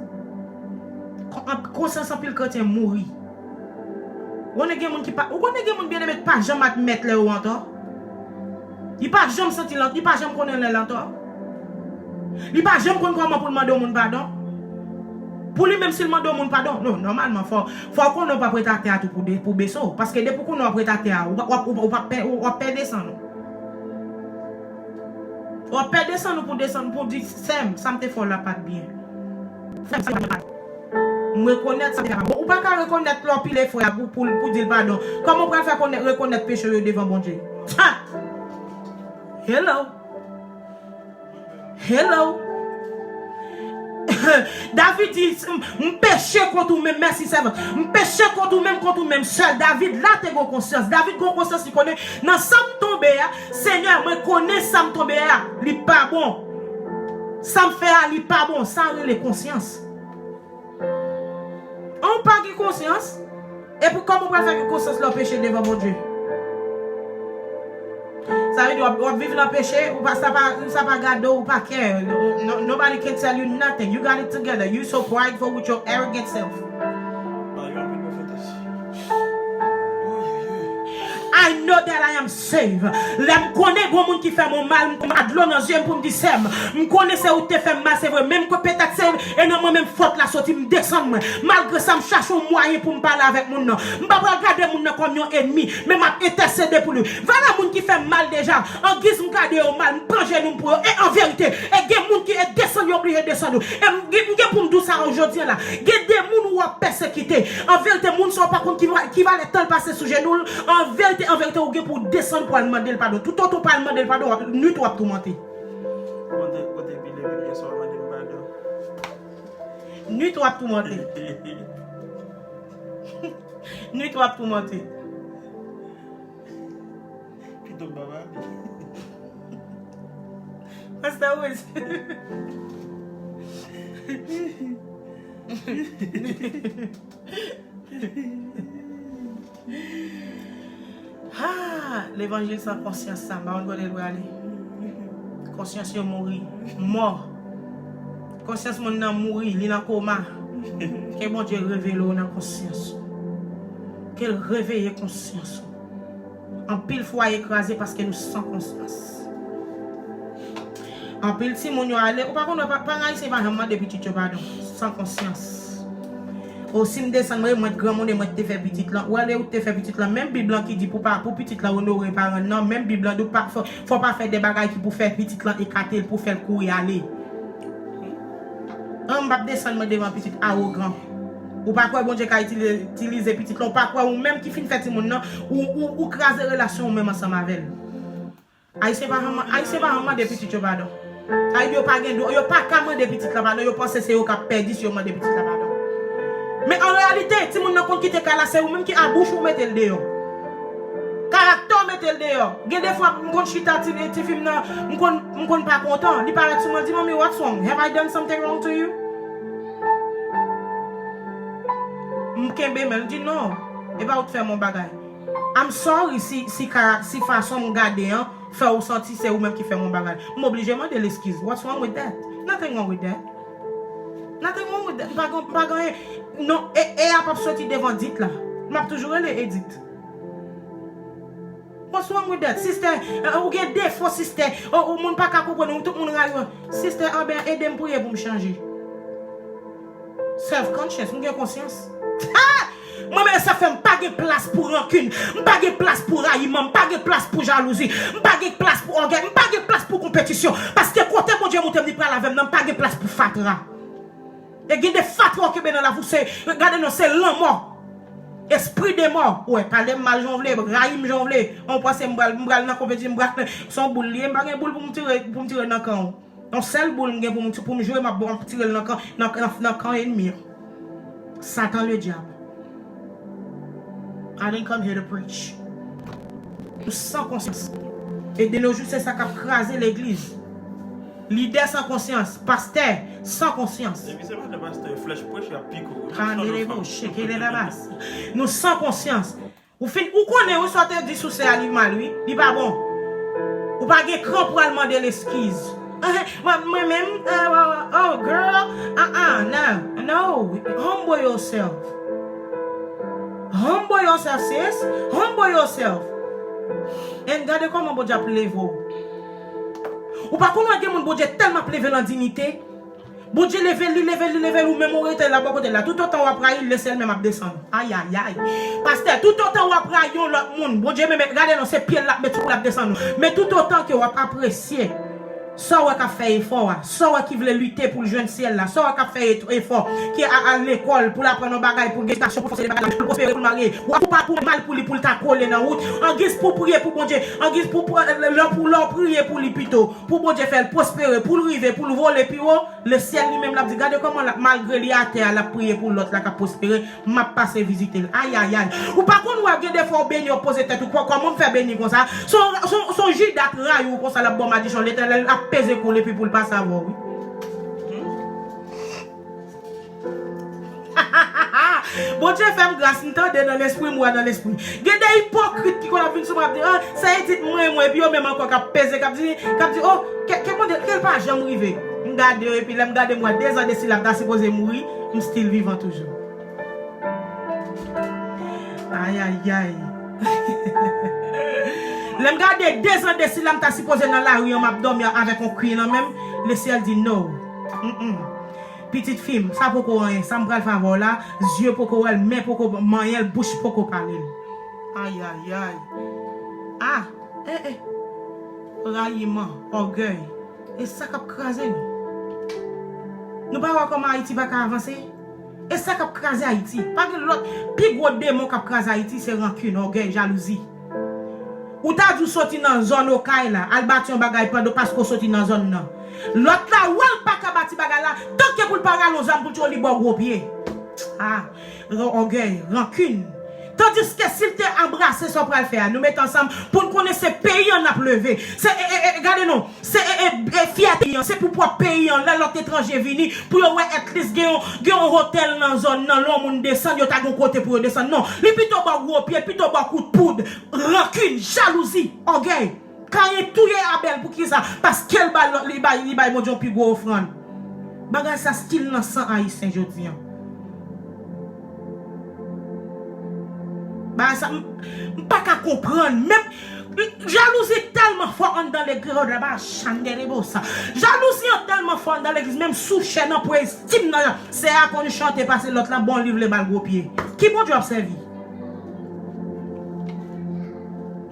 Conscience en pile quand tu es mourir. On a des gens qui pas. On a des gens bien aimé pas jamais mettre le ou encore. Il pas jamais senti l'autre, il pas jamais connaître l'autre. Il pas jamais connaître comment pour demander au monde pardon. Pour lui même s'il demande au monde pardon. Non, normalement faut qu'on ne pas prêter à tout pour baisser parce que depuis qu'on a prêté à terre, on va perdre descendre. On va perdre descendre pour descendre pour dire ça me te fait la patte bien. Me reconnaître ça ou pas qu'à reconnaître leur pile frère pour dire pardon. Comment on peut faire reconnaître péché devant bon Dieu? Hello. David dit péché contre vous-même, merci servant. Péché contre vous-même, seul. David là t'es gon conscience. David gon conscience il connaît dans ça me tomber Seigneur me connaît ça me tomber li pas bon. Ça me fait li pas bon, ça les conscience. On pas de conscience. Et puis comment on peut faire que conscience leur péché devant mon Dieu? Ça veut dire qu'on vivre dans le péché, ou pas ça pas garder ou pas care. Nobody can tell you nothing. You got it together. You so prideful with your arrogant self. I know that I am saved. Là, je connais bon monde qui fait mon mal, je connais de l'eau dans les yeux pour me dire ça. Je connais ça où tu fais mal, c'est vrai. Même que peut-être c'est énormément même faute la sortie, me descendre. Malgré ça, je cherche un moyen pour me parler avec mon nom. Je ne vais pas regarder mon nom comme un ennemi, mais je vais intercéder pour lui. Voilà monde qui fait mal déjà. En guise, je regarde au mal, je prends genou pour eux. Et en vérité, il y a des gens qui sont descendus, obligés de descendre. Et je pour me dire ça aujourd'hui là. Il y a des gens qui sont persécutés. En vérité, les gens ne sont pas contre qui va le temps passer sous genou. En vérité, on vient pour descendre pour demander le pardon. Tout autre pour demander le pardon, nous tu vas tout monter. Nous tu vas tout monter. Nous tu vas tout monter. What's that was? Ah, l'évangile sans conscience, ça, on doit aller. Conscience, il mourir. Mort. Conscience, mon nan mourir, il est en coma. Que bon Dieu révèle dans conscience. Qu'elle réveille conscience. En pile fois écrasé parce que nous sans conscience. En pile, si mon yo allé, ou par contre, pas c'est pas vraiment depuis petit pardon, sans conscience. Aussi me descendre moi grand monde moi te faire petite là ou aller ou te faire petite là même Bible qui dit pour petite là honorer parents non même Bible do pas faut pas faire des bagages qui pour faire petite là écarter pour faire courir aller on va descendre devant petite arrogant ou pas quoi bon Dieu qu'a utiliser petite là pas quoi ou même qui fin faire monde non ou craser relation même ensemble avec elle c'est pas vraiment des petites pardon yo pas gain yo pas comment des petites là pardon yo pense c'est yo qui perdu sur des petites là pardon. Mais en réalité, si vous n'avez pas quitté la c'est vous-même qui a bouche ou mettez le dehors. Caractère mettez le dehors. Il y a des fois, je suis chita, je ne suis pas content. Il paraît souvent, dis moi, what's wrong? Have I done something wrong to you? Je dis non. Et pas où faire mon bagage. I'm sorry si façon de garder, fait ou sortir, c'est vous-même qui fait mon bagage. Je suis obligé de l'excuse. What's wrong with that? Nothing wrong with that. Nothing wrong with that. Non, et à pas sortir devant dit là. M'a toujours les edit. What's wrong with that? Sister, ou get des faux sister, ou moun pas ka comprendre tout moun ra. Sister, en ben aidez-moi pour me changer. Self conscious, moun gen conscience. Moi mais ça fait pas de place pour rancune, pas de place pour haïment, pas de place pour jalousie, pas de place pour orgueil, pas de place pour compétition parce que côté mon Dieu monte me prendre avec non pas de place pour fatra. Et il y a des fatras qui sont dans la vous, regardez, c'est l'homme mort. Esprit de mort. Ouais, parler mal jonglé, raïm jonglé. On pense que je vais dans la compétition, son boule, je vais une boule pour me tirer dans le camp. Un seul boule pour me jouer, je vais tirer dans le camp ennemi. Satan le diable. I didn't come here to preach. Sans conscience. Et de nos jours, c'est ça qui a crasé l'église. Leader sans conscience. Pasteur sans conscience. Et puis c'est pas le pasteur flèche prêche à pico. Nous sans conscience. Ou connaissez où sortez du sous ces aliments lui, il pas bon. Ou pas de cran pour demander l'excuse. Moi-même, oh girl, no, humble yourself. Humble yourself, sis. Humble yourself. Et regardez comment bon Dieu plève. Ou pas comment bon Dieu tellement plève en dignité. Bon Dieu lève ou même on était là-bas côté là. Tout autant on après il laisse même descendre. Aïe aïe aïe. Pasteur, tout autant on après yon l'autre monde. Bon Dieu même regardez dans ses pieds là mettre pour la descendre. Mais tout autant que on apprécier ça ouais qu'a fait effort, ça ouais qui voulait lutter pour le jeune ciel là, ça ouais qu'a fait effort qui à l'école pour apprendre bagaille pour gestation pour faire des bagages pour prospérer pour marier ou pas pour mal pour lui pour ta coller dans route en guise pour prier pour bon Dieu en guise pour leur prier pour lui plutôt pour bon Dieu faire prospérer pour le river pour le voler puis le ciel lui-même l'a dit regardez comment malgré lui à terre la prier pour l'autre là qui prospérer m'a passé visiter aïe aïe aïe ou pas qu'on va des fois bénir poser tête ou quoi comment faire bénir comme ça son Judas raille ou comme ça la bonne maldition l'Éternel peser coller puis pour le pas savoir oui. Bon Dieu fait grâce n'entendez dans l'esprit moi dans l'esprit. Il y a des hypocrites qui ont vu sur moi dire ça dit moi puis même encore qui peser qui dit oh quel pas jamais arrivé. Regarde et puis là regarde moi 2 ans de si là supposé mourir, je suis still vivant toujours. Aïe aïe aïe. L'em gade 2 ans de si l'am ta supposé dans la rue, on m'a dormi avec un cri non même, le ciel dit non. Petite fille, ça pourquoi rien, ça me prend le favor là, yeux pourquoi elle, mais pourquoi manger, bouche pourquoi parler. Aïe aïe aïe. Ah, raillement, orgueil. Et ça qui a crasé nous. Nous pas voir comment Haïti va avancer. Et ça qui a crasé Haïti. Pas que l'autre, plus gros démon qui a crasé Haïti, c'est rancune, orgueil, jalousie. Ou t'as dû sortir dans la zone au Kaï là, al bâti un bagay pendant parce qu'on sorti dans la zone là. L'autre là, ou al pas qu'à bâti bagay là, tant que pour le parler aux âmes pour tu li bon gros pied. Ah, orgueil, rancune. Tandis que s'il t'a embrassé, ça pour le faire, nous mettons ensemble pour connaître ce pays en a pleuvé. C'est, regardez nous, c'est fierté, c'est pour pouvoir payer là, l'autre étranger vini, pour être liste, un hôtel dans la zone, dans l'homme, descend, y'a un côté pour descendre. Non, lui plutôt bas gros pied, plutôt bas coup de poudre, rancune, jalousie, orgueil. Quand il tout est Abel pour qui ça? Parce qu'elle baille, mon Dieu, plus gros offrande. Bagage ça style dans sang haïtien, je dis. Bah ça pas qu'à comprendre même jalousie tellement fort dans l'église là-bas chandelle ça jalousie tellement fort dans l'église même sous chaîne pour estime c'est à qu'on chante passer l'autre là bon livre les balles gros pied qui bon Dieu observe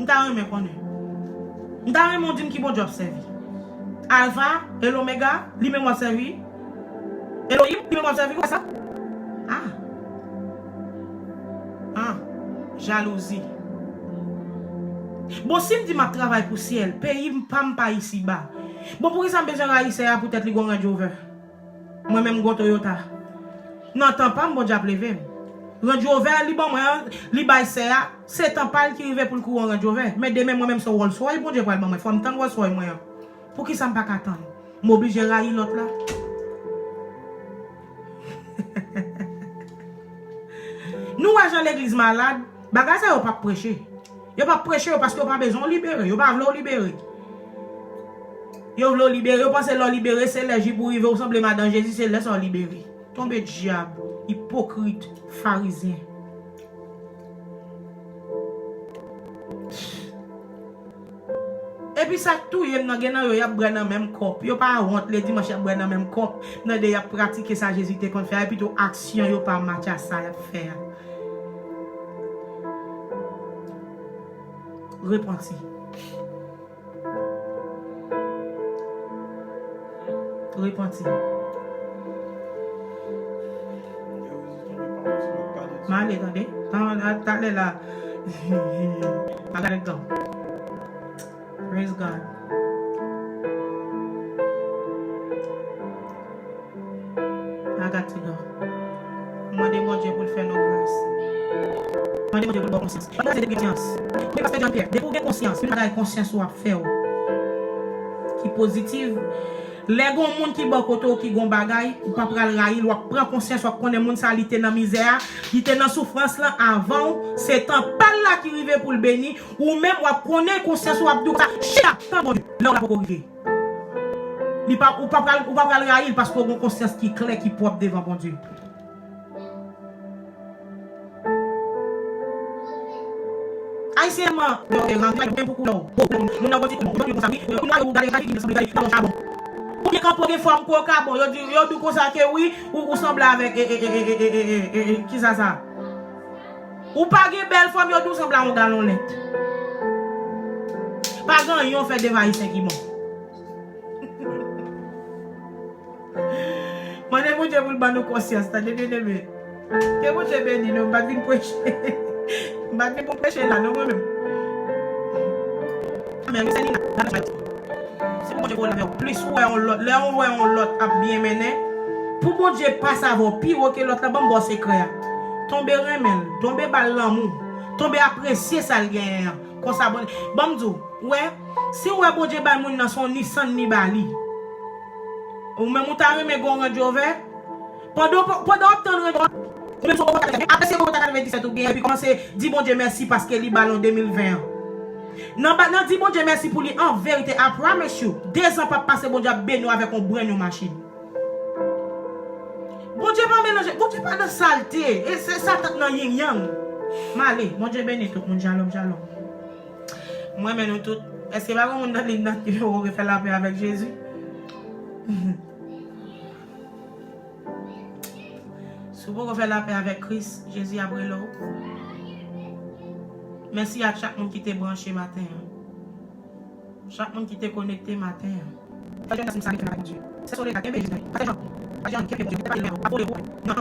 m'ta même connaît m'ta même dit qui bon Dieu observe Alpha et l'Oméga lui même observe Elohim lui même observe quoi ça jalousie. Bon, si je dis que je travaille pour le ciel, pays pas ici bas. Bon, pour ça, je besoin ici, peut-être que je vais Rover. Moi-même, je Toyota. Non, tant pas, je vais appeler. Range Rover, c'est tant pas qui arrive pour le coup Range Rover. Mais demain, moi-même, je suis Rolls Royce, bon Dieu, il faut me tendre Rolls Royce. Pour qui ça ne pas attendre? Je m'oblige à railler l'autre là. Nous, à l'église malade, bagage ça, pas prêcher. Yo pas prêcher parce que pas besoin de libérer, yo pas vouloir libérer. Yo vouloir libérer, yo pense leur libérer c'est l'énergie pour arriver au semblement dans Jésus, c'est laisser libérer. Tombe diable, hypocrite, pharisien. Et puis ça tout y nan gen nan yo y a bran dans même corps. Yo pas honte le dimanche y a bran dans même corps. Nan de y a pratiquer ça Jésus te kon faire et plutôt action yo pas match à ça y a faire. Repentir. Repentir. Mal attendez. Attendez là. I gotta go. Praise God. I got to go. Moi, Dieu pour faire nos grâces. Demandez bon Dieu pour bonne conscience. Demandez de conscience. Oui, pasteur Jean-Pierre, dès que vous avez conscience, une conscience ou à faire qui positive. Les gens qui bon côté qui gon bagay ou pas pral raïl ou prend conscience ou connaît monde ça li était dans misère, li était dans souffrance là avant, c'est temps pas là qui rive pour le bénir ou même ou connaît conscience ou abdou ça chaque temps bon Dieu là on pas arriver. Li pas ou pas pral raïl parce qu'on a conscience qui clair qui propre devant bon Dieu. Haïtiennement, même beaucoup là. Nous n'avons pas dit comment, nous avons dit nous allons regarder dans le charbon. Ou quand pour des femmes quoi carbone, yo dit comme ça que oui ou semble avec qui ça. Ou pas de belle femme yo tout semble en galon net. Pas grand yon fait des vaïs qui bon. Moi ne Dieu pour le ban nous conscience, t'as bien aimé. Que vous te béni, nous pas venir prêcher. Pas venir pour prêcher là non même. Mais c'est ni c'est bon Dieu pour le plus ouais on l'autre a bien mené pour bon Dieu pas savoir pire que l'autre là bon secret tomber remel tomber bal l'amour tomber apprécier ça gain comme ça bon Dieu ouais si ouais bon Dieu ba moun dans son Nissan ni bali ou même ou ta remé gon radio vert pendant obtenir même so après c'est 97 ou bien et puis commencer dit bon Dieu merci parce que li ballon 2020. Non, dis bon Dieu merci pour lui. En vérité, I promise you, 2 ans pas passer bon Dieu béni avec un brand new machine. Bon Dieu pas mélanger, bon Dieu pas de saleté. Et c'est ça dans yin yang. Malé, bon Dieu béni tout le monde, shalom. Moi mais nous tout. Est-ce que pas on dans l'île qui veut faire la paix avec Jésus? Si vous voulez faire la paix avec Christ, Jésus a brûlé l'eau. Merci à chaque monde qui t'est branché matin. Chaque monde qui t'est connecté matin. C'est sur les gars, il y a un qui est pas le même. Non,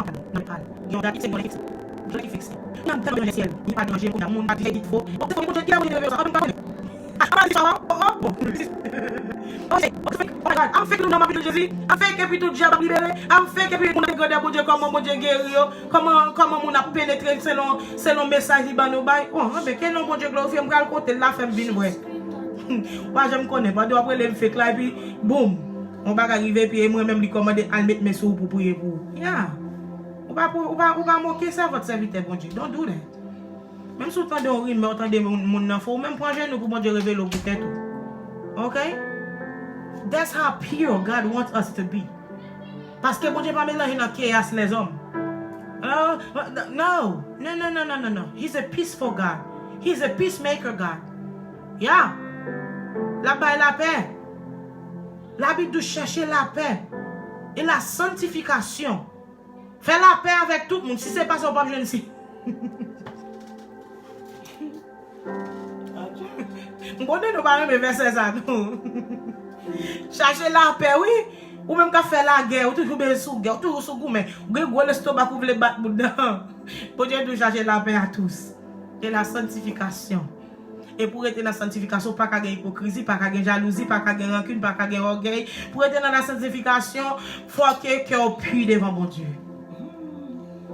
il y a un qui est bon fixe. Je l'ai fixé. Il y a un tel dans le ciel. Il n'y a pas de danger. Il y a un monde qui est dit faux. On peut dire qu'il y a un monde qui est I'm fait que nous n'avons pas de Jésus. I'm fait que puis tout diable libéré. I'm fait que puis on a regardé pour Dieu comment Dieu guéri. Comment on a pénétré selon message qui nous bail. Oh, mais quel nom Dieu glorifié me gal côté la femme vinn vrai. Moi je me connais pas après les fait là puis boum. On va arriver puis moi même lui commander à mettre mes sous pour prier pour. Yeah. On va moquer ça votre serviteur bon Dieu. Don't do that. Même si vous entendez un rime, vous entendez mon enfant, même prendre nous pour bon Dieu révéler au peut-être. Okay? That's how pure God wants us to be. Parce que bon Dieu pas mélanger dans chaos les hommes. No. He's a peaceful God. He's a peacemaker God. Yeah. Là-bas la paix. La Bible de chercher la paix et la sanctification. Faire la paix avec tout le monde. Si c'est pas son propre jeune ici. Bon, nous parlons de verset ça. Chercher la paix, oui. Ou même qu'à faire la guerre, ou toujours bien sous guerre, toujours sous goût, mais ou gros l'estomac pour les battre dedans. Pour Dieu nous chercher la paix à tous. Et la sanctification. Et pour être dans la sanctification, pas qu'à hypocrisie, pas qu'à jalousie, pas qu'à rancune, pas qu'à orgueil. Pour être dans la sanctification, il faut que cœur pur devant bon Dieu.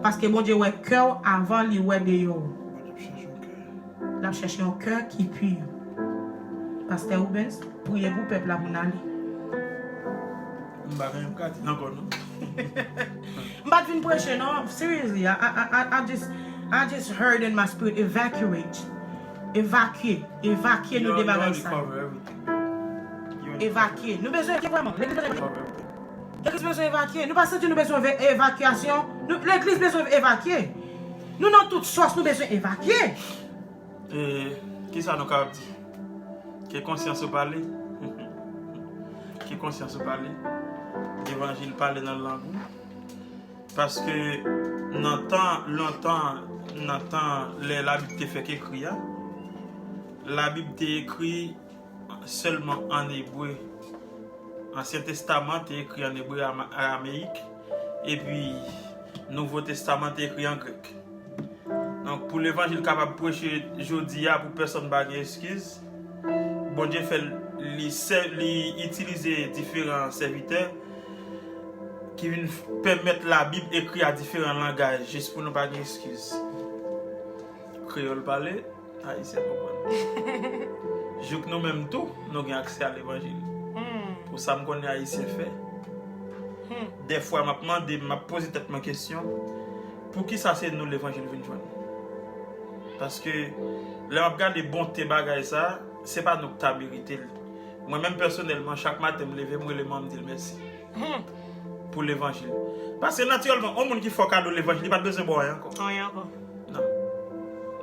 Parce que bon Dieu ouais cœur avant les ouais de yo. La chercher un cœur qui pur. Pasteur Rubens, priez pour peuple là pour aller. I'm not even pressure, no. Seriously, I just heard in my spirit, evacuate. Évacuer nous débarrasser ça. Évacuer. Nous besoin vraiment. L'église besoin évacuer. Nous pas sentir nous besoin évacuation. L'église besoin évacuer. Nous dans toute source nous besoin évacuer. Qui ça nous a dit? Qui conscience au parler? Qui conscience au parler? L'évangile parle dans la langue. Parce que longtemps, la Bible te fait qu'écrire. La Bible te écrit seulement en hébreu. Ancien Testament te écrit en hébreu araméique. Et puis, Nouveau Testament te écrit en grec. Donc, pour l'évangile capable de prêcher aujourd'hui, pour personne n'a d'excuse. Bon Dieu fait utiliser différents serviteurs qui vient permettre la Bible écrite à différents langages, juste pour nous pas d'excuses. Créole parler, haïtien comprendre. Jouk nous-mêmes tout, nous avons accès à l'évangile. Pour ça, je connais haïtien fait. Des fois, je pose ma question, pour qui ça c'est nous l'évangile vient joindre? Parce que là, je regarde les bontés bagaille ça, c'est pas nous qui t'as mérité. Moi-même personnellement, chaque matin, je me lève, je me dis merci. Pour l'évangile. Parce que naturellement, un monde qui fait cadeau l'évangile, il n'a pas besoin de boire encore. Rien encore. Non.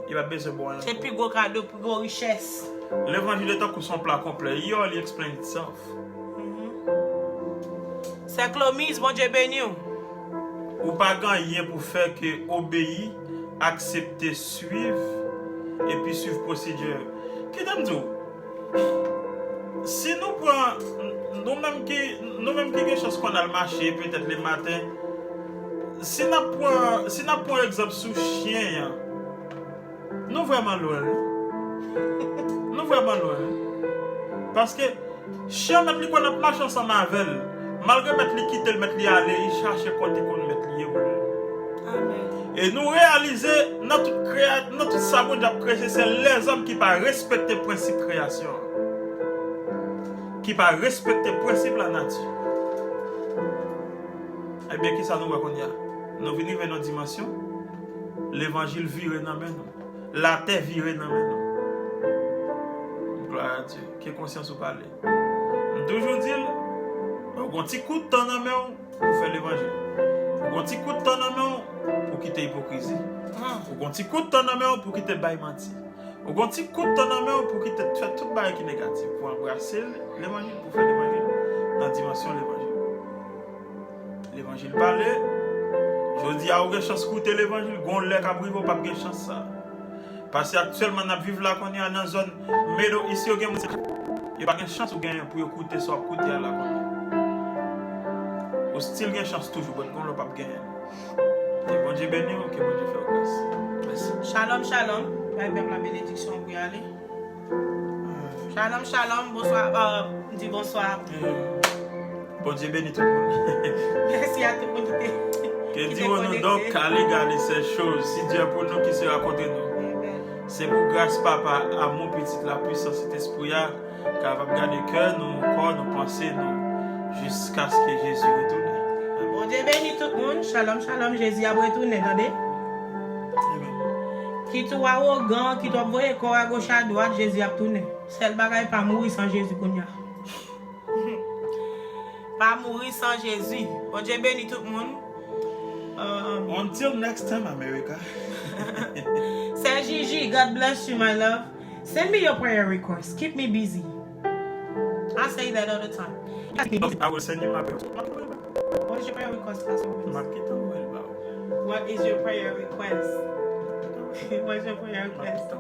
Il n'a pas besoin de boire. C'est plus gros cadeau, plus gros richesse. L'évangile est comme son plat complet. Il only explain itself. C'est Clomise, bon Dieu béni. Ou pas gagner pour faire que obéir, accepter, suivre et puis suivre procédure. Qu'est-ce que tu si nous prenons, nous-mêmes qui avons quelque chose qu'on a le marché, peut-être le matin, si nous prenons exemple sur chien, nous vraiment loin. Nous vraiment loin. Parce que chien, mettre lui qu'on a marché ensemble avec elle, malgré mettre lui quitter, mettre lui aller, il cherche côté qu'on mettre lui. Amen. Et nous réaliser notre sabot de créer, c'est les hommes qui ne respectent pas le principe de création. Qui ne respectent le principe de la nature. Eh bien, qui ça nous voit qu'on y a? Nous venons vers notre dimension. L'évangile vire dans nous. La terre vire dans nous. Gloire à Dieu. Qui est conscience ou parler? Toujours dire, on a un petit coup de temps dans nous pour faire l'évangile. On a un petit coup de temps dans nous pour quitter l'hypocrisie. On a un petit coup de temps dans nous pour quitter le bail menti. On a un petit coup de temps dans nous pour quitter tout le bail qui est négatif. Pour embrasser l'évangile, pour faire l'évangile dans la dimension de l'évangile. L'évangile parler. Je dis, il y a une chance d'écouter l'évangile. On l'a capri, il n'y a pas de chance ça. Parce qu'actuellement, on vit là qu'on est dans une zone. Mais ici, il n'y a pas de chance pour écouter ça, écouter là. Au style, il y a une chance toujours, mais on n'a pas de gagner. Que bon Dieu bénisse, que bon Dieu fasse grâce. Merci. Shalom, shalom. La bénédiction pour y aller. Shalom, shalom. Bonsoir. Dis bonsoir. Bon Dieu bénisse tout le monde. Merci à tout le monde que Dieu nous donc aller garder ces choses. Si Dieu est pour nous, qui sera contre nous. C'est pour grâce, Papa, à mon petit, la puissance de cet esprit, capable de garder cœur, nos corps, nos pensées, jusqu'à ce que Jésus retourne. Bon Dieu bénit tout le monde. Shalom, shalom. Jésus a retourné. Attendez. Qui tu arrogant, qui tu voyé corps à gauche à droite, Jésus a tourné. C'est le bagage pas mourir sans Jésus qu'on y a. Pas mourir sans Jésus. Bon Dieu bénit tout le monde. Until next time, America. Say Gigi, God bless you, my love. Send me your prayer request. Keep me busy. I say that all the time. I will send you my prayer. What is your prayer request, Pastor? What is your prayer request? What is your prayer request?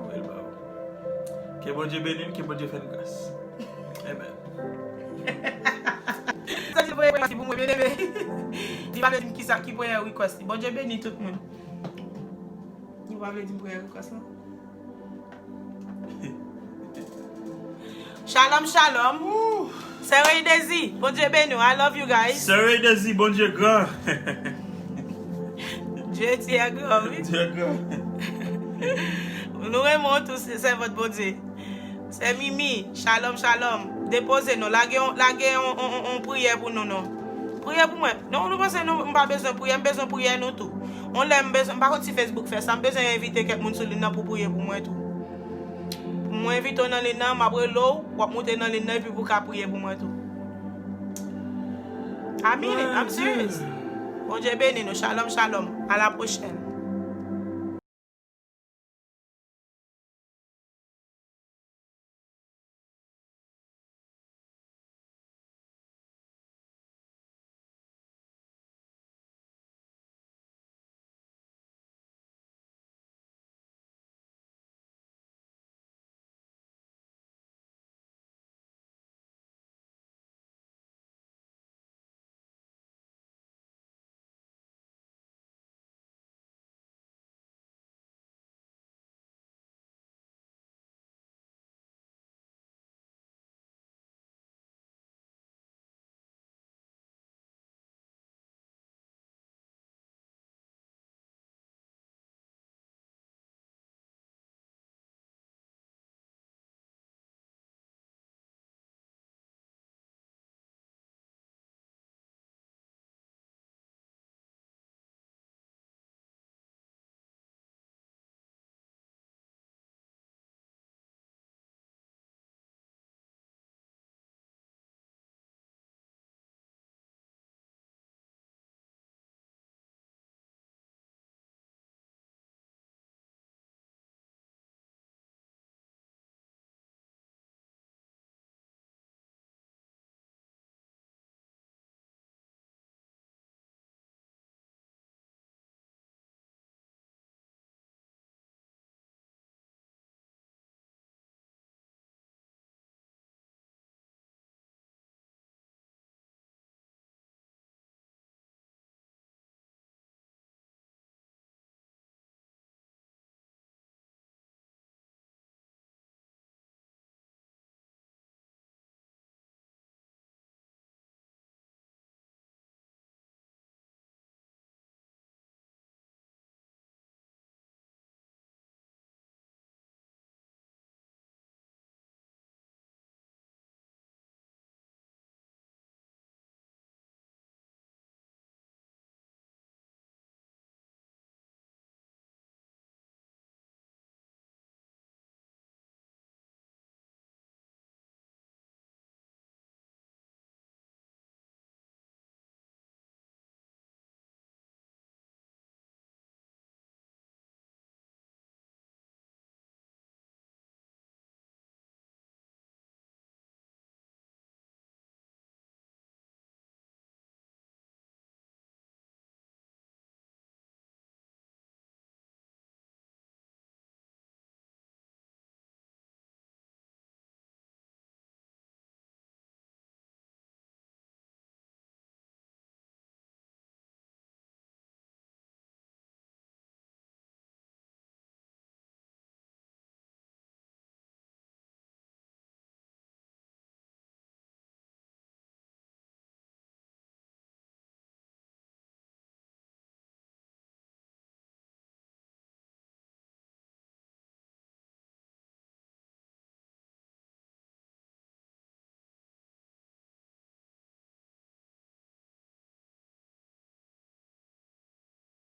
Que bon Dieu bénisse, que bon Dieu fasse grâce. Amen. Ça c'est prayer request pour moi bien aimé. Il va me dire qui ça qui prayer request. Bon Dieu bénisse tout le monde. Il va me dire prayer request là. Shalom, shalom. Sarah Daisy, bon Dieu béni. I love you guys. Sarah Daisy, bon Dieu grand. Dieu est grand, oui. Dieu grand. Nous aimons tous, c'est votre bon Dieu. C'est Mimi, shalom, shalom. Déposez-nous, laguez on prière pour nous, non. Prière pour moi. Non, nous pensons que nous n'avons pas besoin de prière, nous avons besoin de prière nous tout. On l'aime besoin, par contre si Facebook fait ça, nous besoin d'inviter quelqu'un sur l'île pour prier pour moi tout. Moi invite dans l'île, après l'eau, pour monter dans l'île et puis pour prier pour moi tout. I mean it, I'm serious. Bon Dieu béni nous, shalom, shalom. À la prochaine.